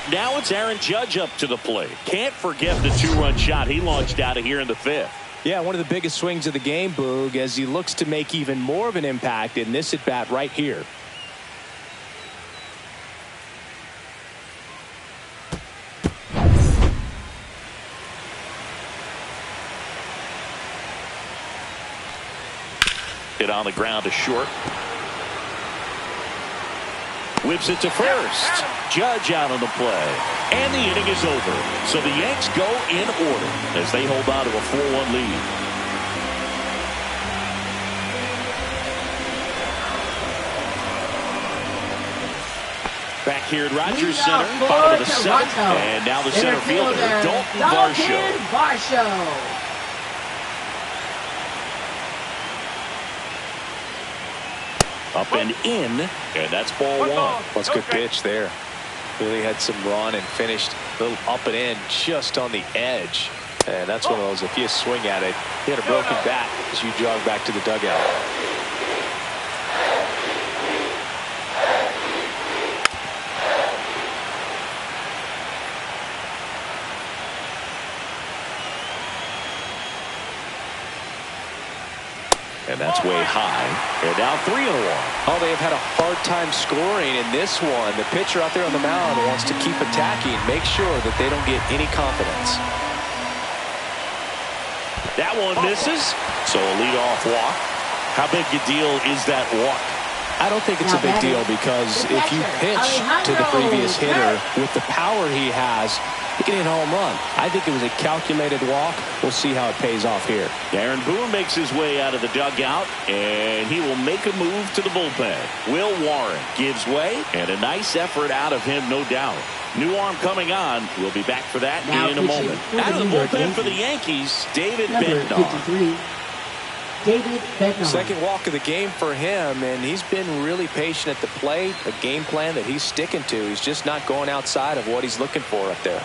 Now it's Aaron Judge up to the plate. Can't forget the 2-run shot he launched out of here in the 5th. Yeah, one of the biggest swings of the game, Boog, as he looks to make even more of an impact in this at-bat right here. Hit on the ground to short. Whips it to first. Judge out on the play. And the inning is over. So the Yanks go in order as they hold on to a 4-1 lead. Back here at Rogers Center, bottom of the 7th. And now the center fielder, Dalton Varsho. Up and in, and that's ball 1. That's a good pitch there. Really had some run and finished a little up and in just on the edge. And that's one of those, if you swing at it, you had a broken bat as you jog back to the dugout. And that's way high. And now 3-1. Oh, they have had a hard time scoring in this one. The pitcher out there on the mound wants to keep attacking, make sure that they don't get any confidence. That one misses. So a leadoff walk. How big a deal is that walk? I don't think it's a big deal because if you pitch to the previous hitter with the power he has, he can hit a home run. I think it was a calculated walk. We'll see how it pays off here. Aaron Boone makes his way out of the dugout, and he will make a move to the bullpen. Will Warren gives way, and a nice effort out of him, no doubt. New arm coming on. We'll be back for that in a moment. Out of the bullpen for the Yankees, David Bednar. Second walk of the game for him, and he's been really patient at the plate. A game plan that he's sticking to. He's just not going outside of what he's looking for up there.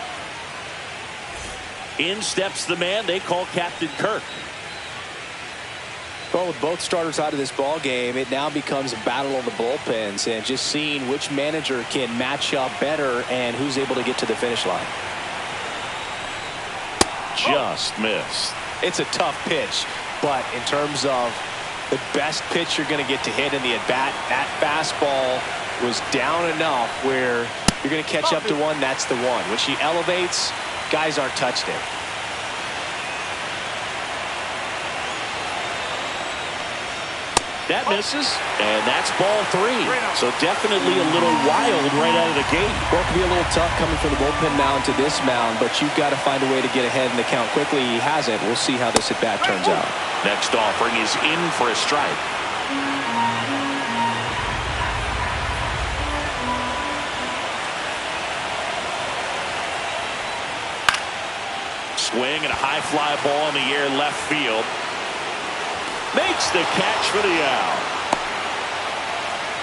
In steps the man they call Captain Kirk. Well, with both starters out of this ball game, it now becomes a battle of the bullpens and just seeing which manager can match up better and who's able to get to the finish line. Just missed. It's a tough pitch, but in terms of the best pitch you're going to get to hit in the at-bat, that fastball was down enough where you're going to catch up to one. That's the one. When she elevates, guys aren't touched it. That misses, and that's ball 3. So definitely a little wild right out of the gate. Well, it can be a little tough coming from the bullpen mound to this mound, but you've got to find a way to get ahead in the count quickly. He hasn't. We'll see how this at-bat turns out. Next offering is in for a strike. Swing and a high fly ball in the air left field. Makes the catch for the out.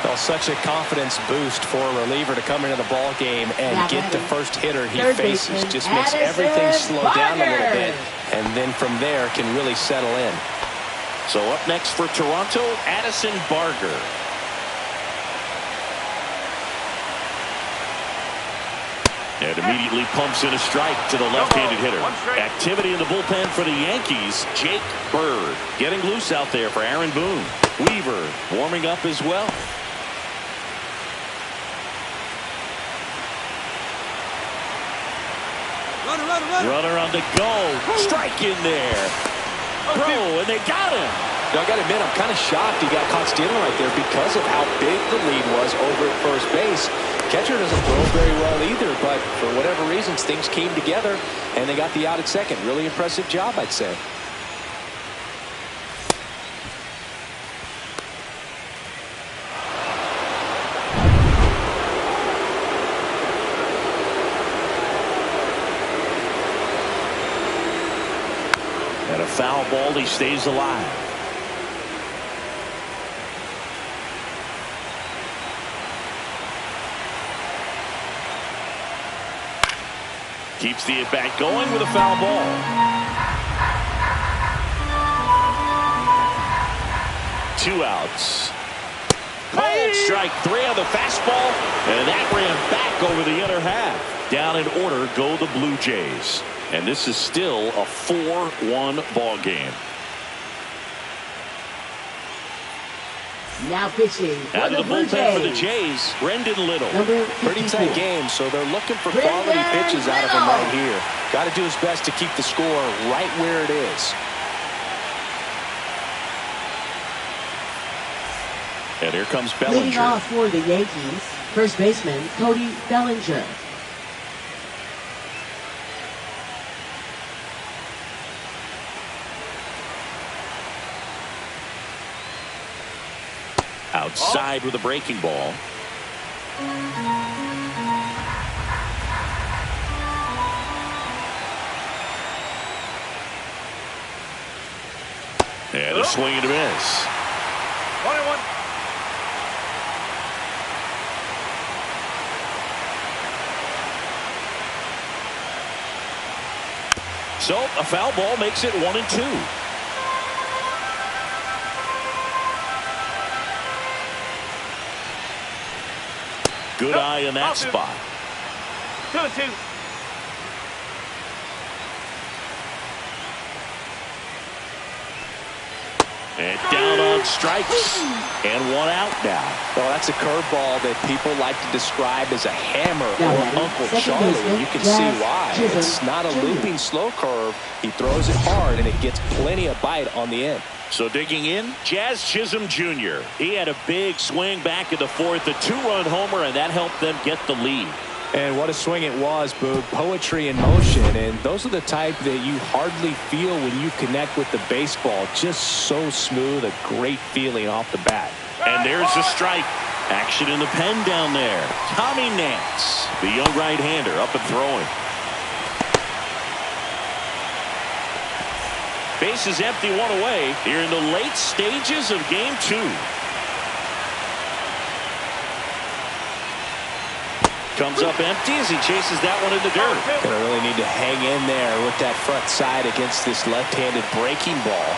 Well, such a confidence boost for a reliever to come into the ball game and get the first hitter he faces. Just makes everything slow down a little bit, and then from there can really settle in. So up next for Toronto, Addison Barger. And immediately pumps in a strike to the left-handed hitter. Activity in the bullpen for the Yankees. Jake Bird getting loose out there for Aaron Boone. Weaver warming up as well. Runner on the go. Strike in there. Throw, and they got him. Now, I got to admit, I'm kind of shocked he got caught stealing right there because of how big the lead was over at first base. Catcher doesn't throw very well either, but for whatever reasons, things came together, and they got the out at second. Really impressive job, I'd say. And a foul ball, he stays alive. Keeps the at-bat going with a foul ball. Two outs. Cold strike 3 on the fastball, and that ran back over the other half. Down in order go the Blue Jays. And this is still a 4-1 ball game. Now pitching out of the bullpen for the Jays, Brendan Little. Pretty tight game, so they're looking for quality pitches out of him right here. Got to do his best to keep the score right where it is. And here comes Bellinger. Leading off for the Yankees, first baseman Cody Bellinger. Outside with a breaking ball. And a swing and a miss. 1-1. So a foul ball makes it 1-2. Good eye in that spot. 2-2. And down on strikes. And 1 out now. Well, that's a curveball that people like to describe as a hammer or Uncle Charlie. And you can see why. It's not a looping slow curve. He throws it hard, and it gets plenty of bite on the end. So digging in, Jazz Chisholm Jr. He had a big swing back in the 4th, a 2-run homer, and that helped them get the lead. And what a swing it was, Boog. Poetry in motion, and those are the type that you hardly feel when you connect with the baseball. Just so smooth, a great feeling off the bat. And there's a strike. Action in the pen down there. Tommy Nance, the young right-hander, up and throwing. Base is empty, 1 away here in the late stages of game 2. Comes up empty as he chases that one in the dirt. Gonna really need to hang in there with that front side against this left-handed breaking ball.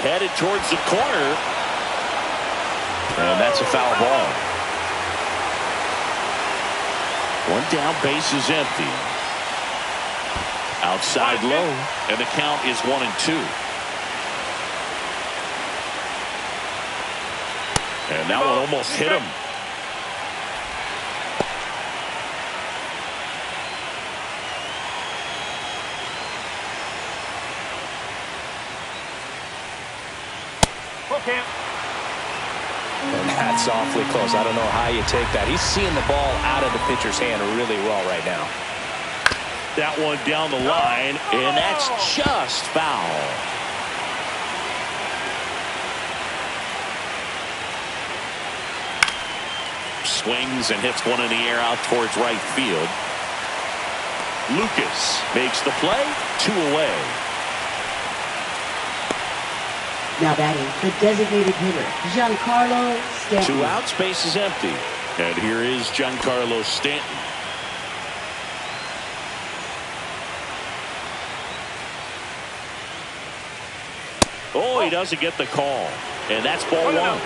Headed towards the corner. And that's a foul ball. One down, base is empty. Outside low, and the count is 1-2. And that one almost hit him. And that's awfully close. I don't know how you take that. He's seeing the ball out of the pitcher's hand really well right now. That one down the line, and that's just foul. Swings and hits one in the air out towards right field. Lucas makes the play, 2 away. Now batting, the designated hitter, Giancarlo Stanton. 2 outs, base is empty. And here is Giancarlo Stanton. Oh, he doesn't get the call. And that's ball 1.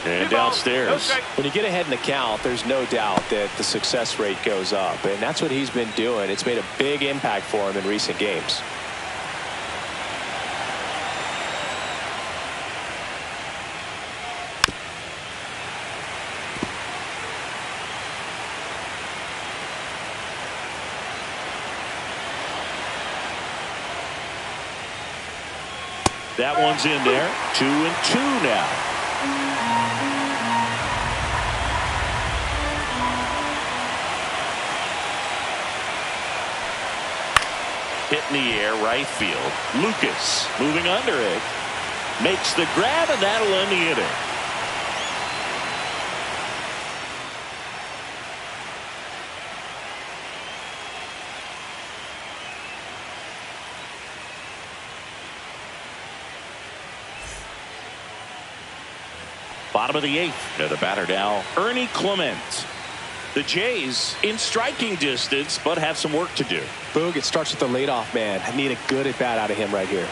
And downstairs. When you get ahead in the count, there's no doubt that the success rate goes up. And that's what he's been doing. It's made a big impact for him in recent games. That one's in there. 2-2 now. Hit in the air, right field. Lucas moving under it. Makes the grab, and that'll end the inning. Bottom of the 8th. And the batter now, Ernie Clement. The Jays in striking distance, but have some work to do. Boog, it starts with the leadoff man. I need a good at bat out of him right here.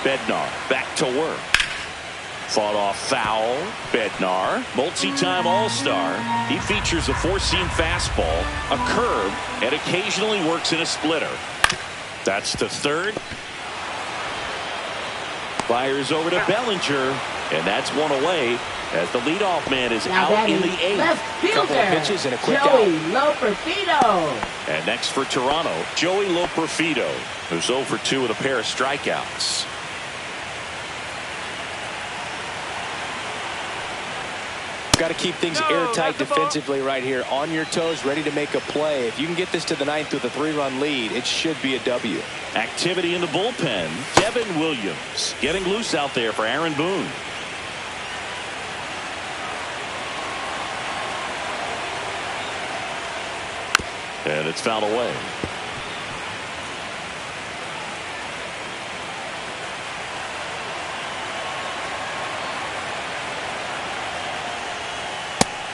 Bednar back to work. Fought off foul. Bednar, multi-time All-Star. He features a 4-seam fastball, a curve, and occasionally works in a splitter. That's the 3rd. Fires over to Bellinger, and that's 1 away as the leadoff man is now out in the 8th. Left fielder, couple of pitches and a quick Joey out. Loperfido. And next for Toronto, Joey Loperfido, who's 0 for 2 with a pair of strikeouts. Got to keep things airtight defensively right here. On your toes, ready to make a play. If you can get this to the 9th with a 3-run lead, it should be a W. Activity in the bullpen. Devin Williams getting loose out there for Aaron Boone. And it's fouled away.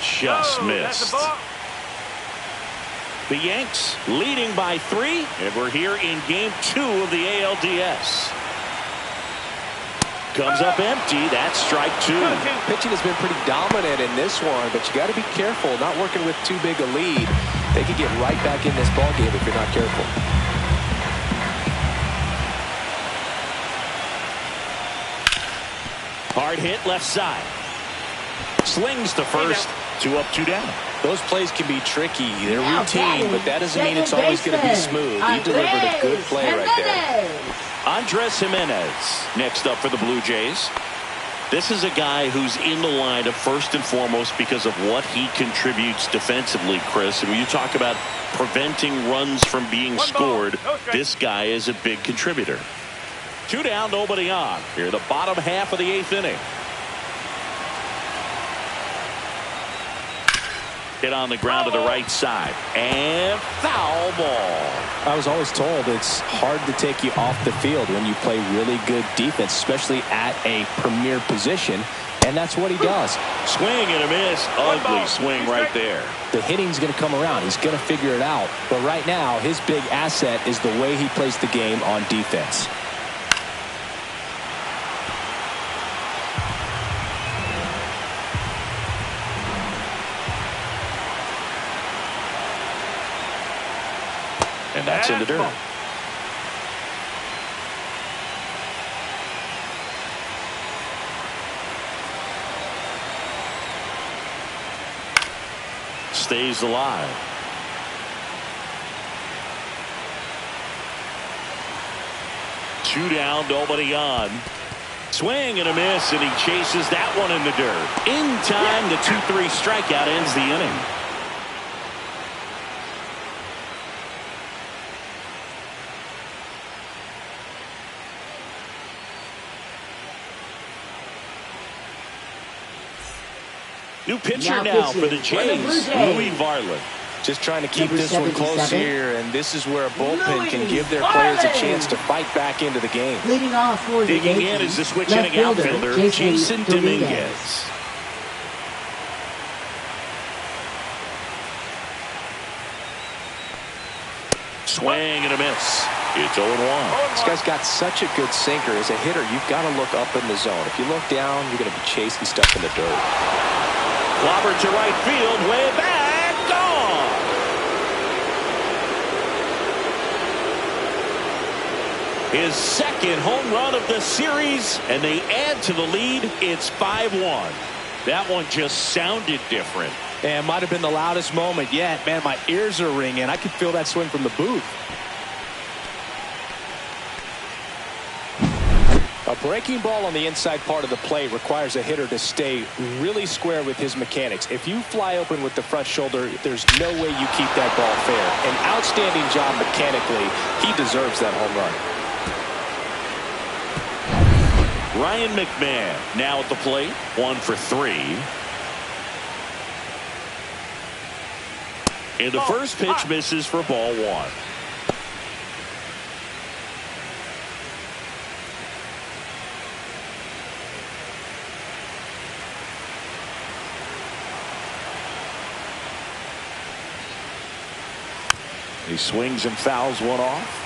Just missed. The Yanks leading by 3, and we're here in game 2 of the ALDS. Comes up empty. That's strike 2. Pitching has been pretty dominant in this one, but you got to be careful not working with too big a lead. They could get right back in this ball game if you're not careful. Hard hit left side. Slings to first. 2 up, 2 down. Those plays can be tricky. They're routine, but that doesn't mean it's always going to be smooth. He delivered a good play right there. Andres Jimenez next up for the Blue Jays. This is a guy who's in the lineup first and foremost because of what he contributes defensively, Chris. And when you talk about preventing runs from being scored, this guy is a big contributor. 2 down, nobody on. Here, the bottom half of the 8th inning. Hit on the ground to the right side. And foul ball. I was always told it's hard to take you off the field when you play really good defense, especially at a premier position. And that's what he does. Swing and a miss. Ugly swing right there. The hitting's going to come around. He's going to figure it out. But right now, his big asset is the way he plays the game on defense. And that's in the dirt. Stays alive. Two down, nobody on. Swing and a miss, and he chases that one in the dirt. In time, the 2-3 strikeout ends the inning. New pitcher now for the Jays, Louis Varland. Just trying to keep this one close here, and this is where a bullpen can give their players a chance to fight back into the game. Leading off for the Digging Yankees, in is the switch left hitting outfielder, Jason Dominguez. Dominguez. Swing and a miss. It's 0-1. This guy's got such a good sinker. As a hitter, you've got to look up in the zone. If you look down, you're going to be chasing stuff in the dirt. Clobber to right field, way back, gone. His second home run of the series, and they add to the lead. It's 5-1. That one just sounded different. And might have been the loudest moment yet. Man, my ears are ringing. I could feel that swing from the booth. A breaking ball on the inside part of the plate requires a hitter to stay really square with his mechanics. If you fly open with the front shoulder, there's no way you keep that ball fair. An outstanding job mechanically. He deserves that home run. Ryan McMahon now at the plate, 1 for 3. And the first pitch misses for ball 1. He swings and fouls one off.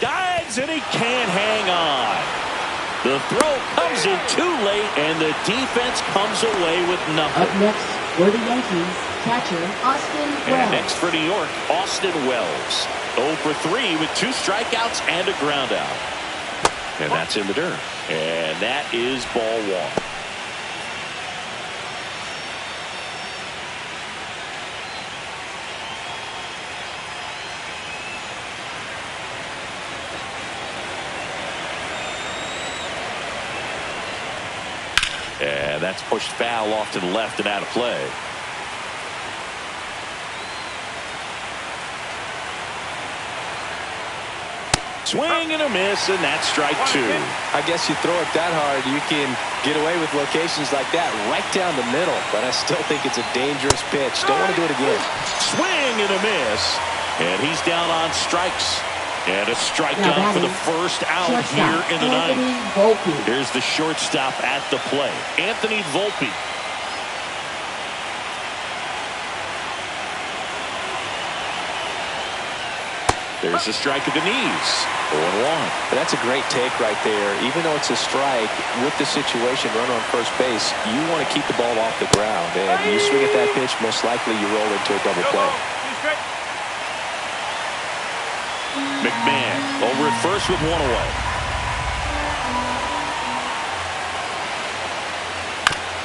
Dives and he can't hang on. The throw comes in too late, and the defense comes away with nothing. Up next for the Yankees, catcher Austin Wells. And next for New York, Austin Wells. 0 for 3 with 2 strikeouts and a ground out. And that's in the dirt. And that is ball 1. And that's pushed foul off to the left and out of play. Swing and a miss, and that's strike 2. I guess you throw it that hard, you can get away with locations like that right down the middle. But I still think it's a dangerous pitch. Don't want to do it again. Swing and a miss. And he's down on strikes. And a strikeout for the first out here in the ninth. Here's the shortstop at the play, Anthony Volpe. There's a strike at the knees. 0-1. That's a great take right there. Even though it's a strike, with the situation, runner on first base, you want to keep the ball off the ground. And you swing at that pitch, most likely you roll into a double play. McMahon over at first with 1 away.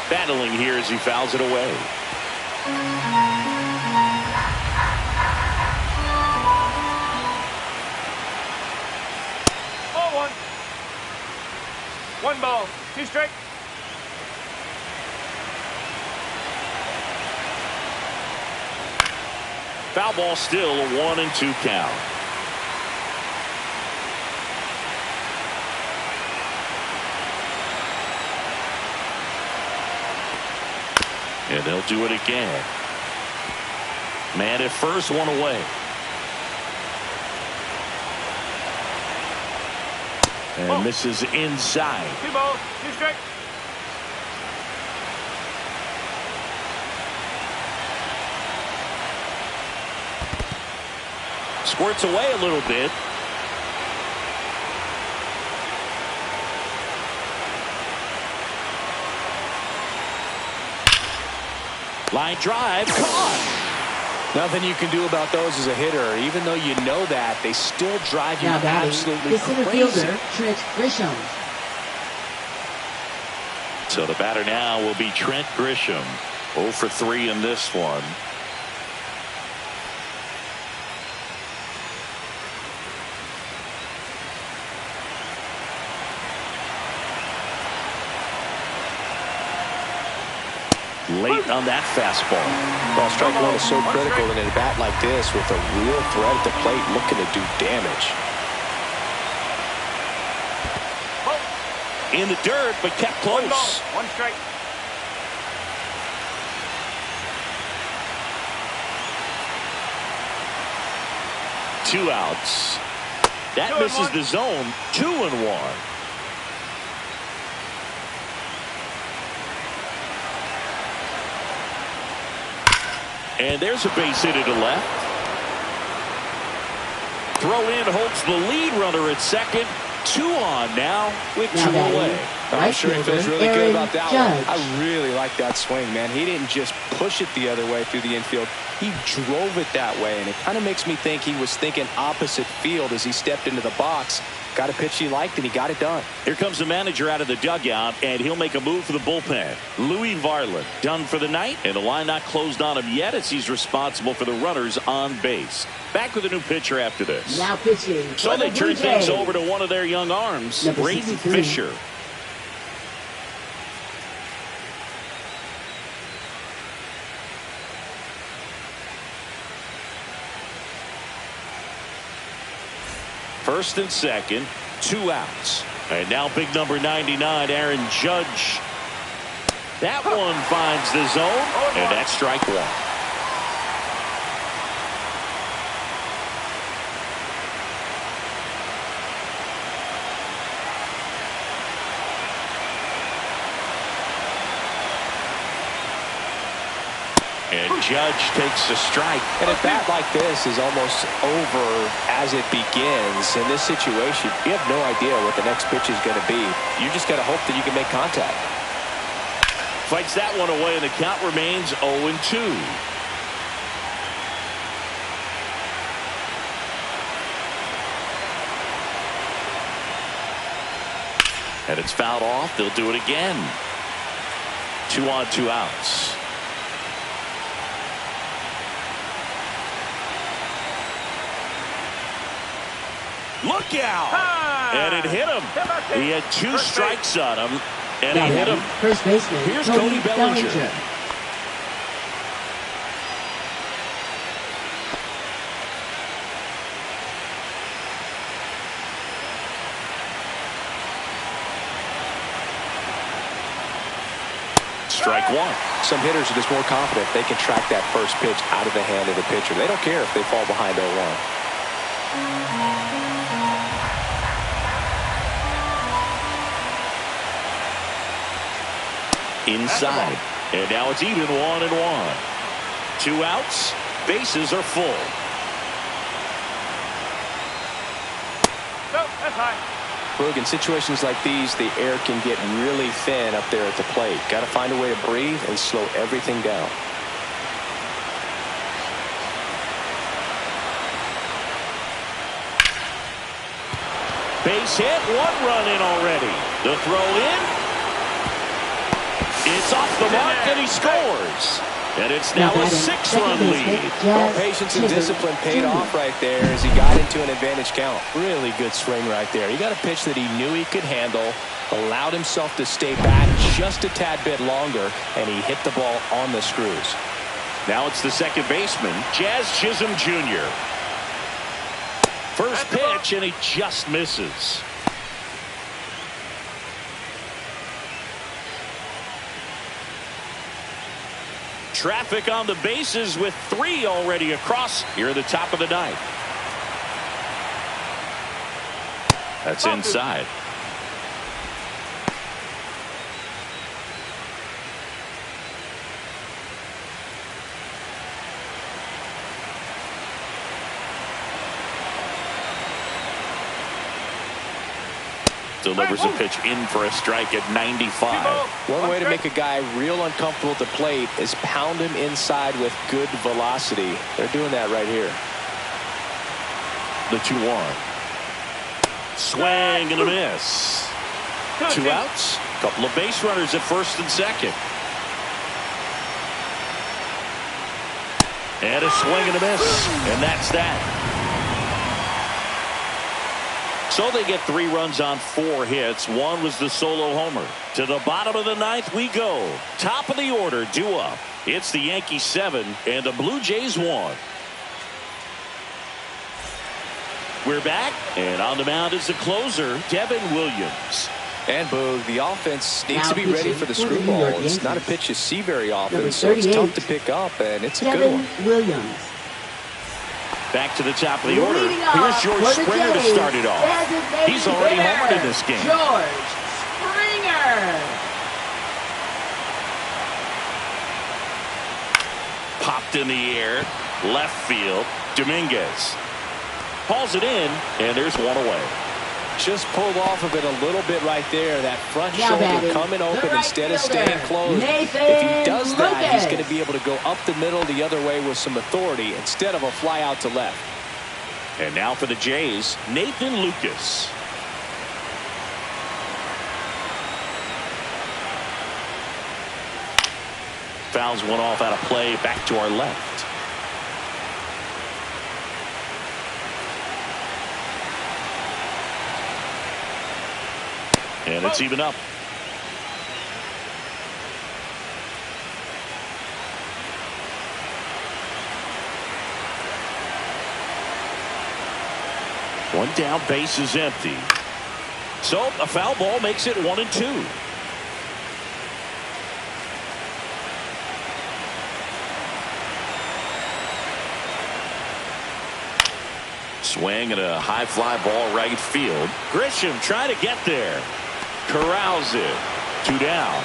Battling here as he fouls it away. Ball 1. 1 ball, 2 strike. Foul ball still, a 1-2 count. And they'll do it again. Man at first, 1 away. And misses inside. 2 balls, 2 strikes. Squirts away a little bit. Line drive, caught. Nothing you can do about those as a hitter. Even though you know that, they still drive you absolutely center crazy. fielder, Trent Grisham. So the batter now will be Trent Grisham. 0 for 3 in this one. Late on that fastball. Well, strike one is so critical in a bat like this with a real threat at the plate looking to do damage. In the dirt, but kept close. 1 ball, 1 strike. Two outs. That 2 and misses 1. the zone. 2-1. And there's a base hit to left. Throw in holds the lead runner at second. 2 on now with 2 away. I'm sure he feels really good about that Judge. one. I really like that swing, man. He didn't just push it the other way through the infield. He drove it that way, and it kind of makes me think he was thinking opposite field as he stepped into the box. Got a pitch he liked, and he got it done. Here comes the manager out of the dugout, and he'll make a move for the bullpen. Louis Varland done for the night, and the line not closed on him yet as he's responsible for the runners on base. Back with a new pitcher after this. Now pitching. So for they the turn Blue things Jays. over to one of their young arms, Number Braden 63. Fisher. First and second, 2 outs. And now big number 99, Aaron Judge. That one finds the zone, and that's strike 1. And Judge takes the strike. And a bat like this is almost over as it begins. In this situation, you have no idea what the next pitch is going to be. You just got to hope that you can make contact. Fights that one away, and the count remains 0-2. And it's fouled off. They'll do it again. 2 on, 2 outs. Look out! And it hit him. He had 2 strikes on him, and Now he hit batting, him. first baseman, Here's Cody Bellinger. Strike 1. Some hitters are just more confident they can track that first pitch out of the hand of the pitcher. They don't care if they fall behind 0-1. Inside. And now it's even 1-1. 2 outs. Bases are full. No, that's high. Look, in situations like these, the air can get really thin up there at the plate. Got to find a way to breathe and slow everything down. Base hit. 1 run in already. The throw in. It's off the mark, and he scores. And it's now a 6-run lead. Well, patience and discipline paid off right there as he got into an advantage count. Really good swing right there. He got a pitch that he knew he could handle, allowed himself to stay back just a tad bit longer, and he hit the ball on the screws. Now it's the second baseman, Jazz Chisholm Jr. First pitch, and he just misses. Traffic on the bases with 3 already across here at the top of the 9th. That's inside. delivers a pitch in for a strike at 95. One way to make a guy real uncomfortable at the plate is pound him inside with good velocity. They're doing that right here. The 2-1. Swing and a miss. 2 outs. Couple of base runners at first and second. And a swing and a miss. And that's that. So they get 3 runs on 4 hits. One was the solo homer. To the bottom of the 9th we go. Top of the order due up. It's the Yankees 7 and the Blue Jays 1. We're back, and on the mound is the closer, Devin Williams. And Boog, the offense needs to be ready for the screwball. It's not a pitch you see very often, so it's tough to pick up, and it's a good one. Williams. Back to the top of the order. Here's George Springer to start it off. He's already homered in this game. George Springer. Popped in the air. Left field. Dominguez hauls it in, and there's one away. Just pulled off of it a little bit right there. That front shoulder coming open instead of staying closed. If he does that, he's going to be able to go up the middle the other way with some authority instead of a fly out to left. And now for the Jays, Nathan Lucas. Fouls one off out of play, back to our left. And it's even up. One down, base is empty. So a foul ball makes it 1-2. Swing and a high fly ball right field. Grisham trying to get there. Corrals it. 2 down.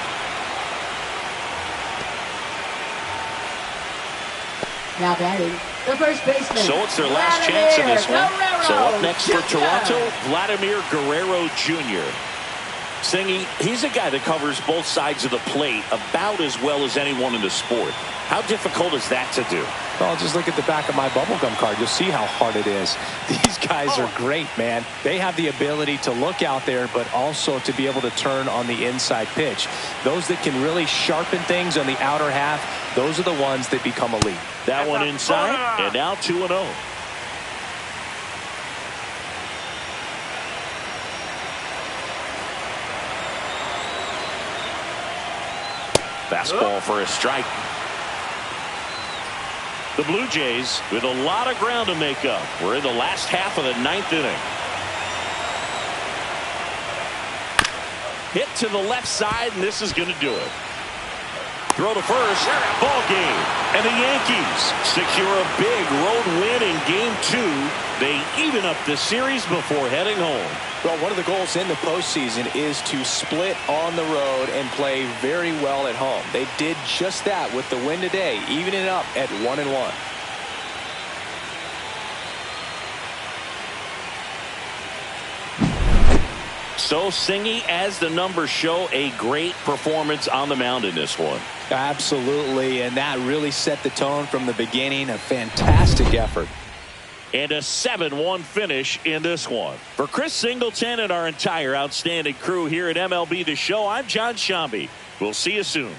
Now batting, the first baseman. So it's their last chance in this one. So up next for Toronto, Vladimir Guerrero Jr. Singy, he's a guy that covers both sides of the plate about as well as anyone in the sport. How difficult is that to do? Well, just look at the back of my bubblegum card. You'll see how hard it is. These guys are great, man. They have the ability to look out there, but also to be able to turn on the inside pitch. Those that can really sharpen things on the outer half, those are the ones that become elite. That one inside, and now 2-0. Fastball for a strike. The Blue Jays with a lot of ground to make up. We're in the last half of the 9th inning. Hit to the left side, and this is going to do it. Throw to first. Ball game. And the Yankees secure a big road win in Game 2. They even up the series before heading home. Well, one of the goals in the postseason is to split on the road and play very well at home. They did just that with the win today, evening it up at 1-1. So, Singy, as the numbers show, a great performance on the mound in this one. Absolutely, and that really set the tone from the beginning. A fantastic effort. And a 7-1 finish in this one. For Chris Singleton and our entire outstanding crew here at MLB The Show, I'm John Shambi. We'll see you soon.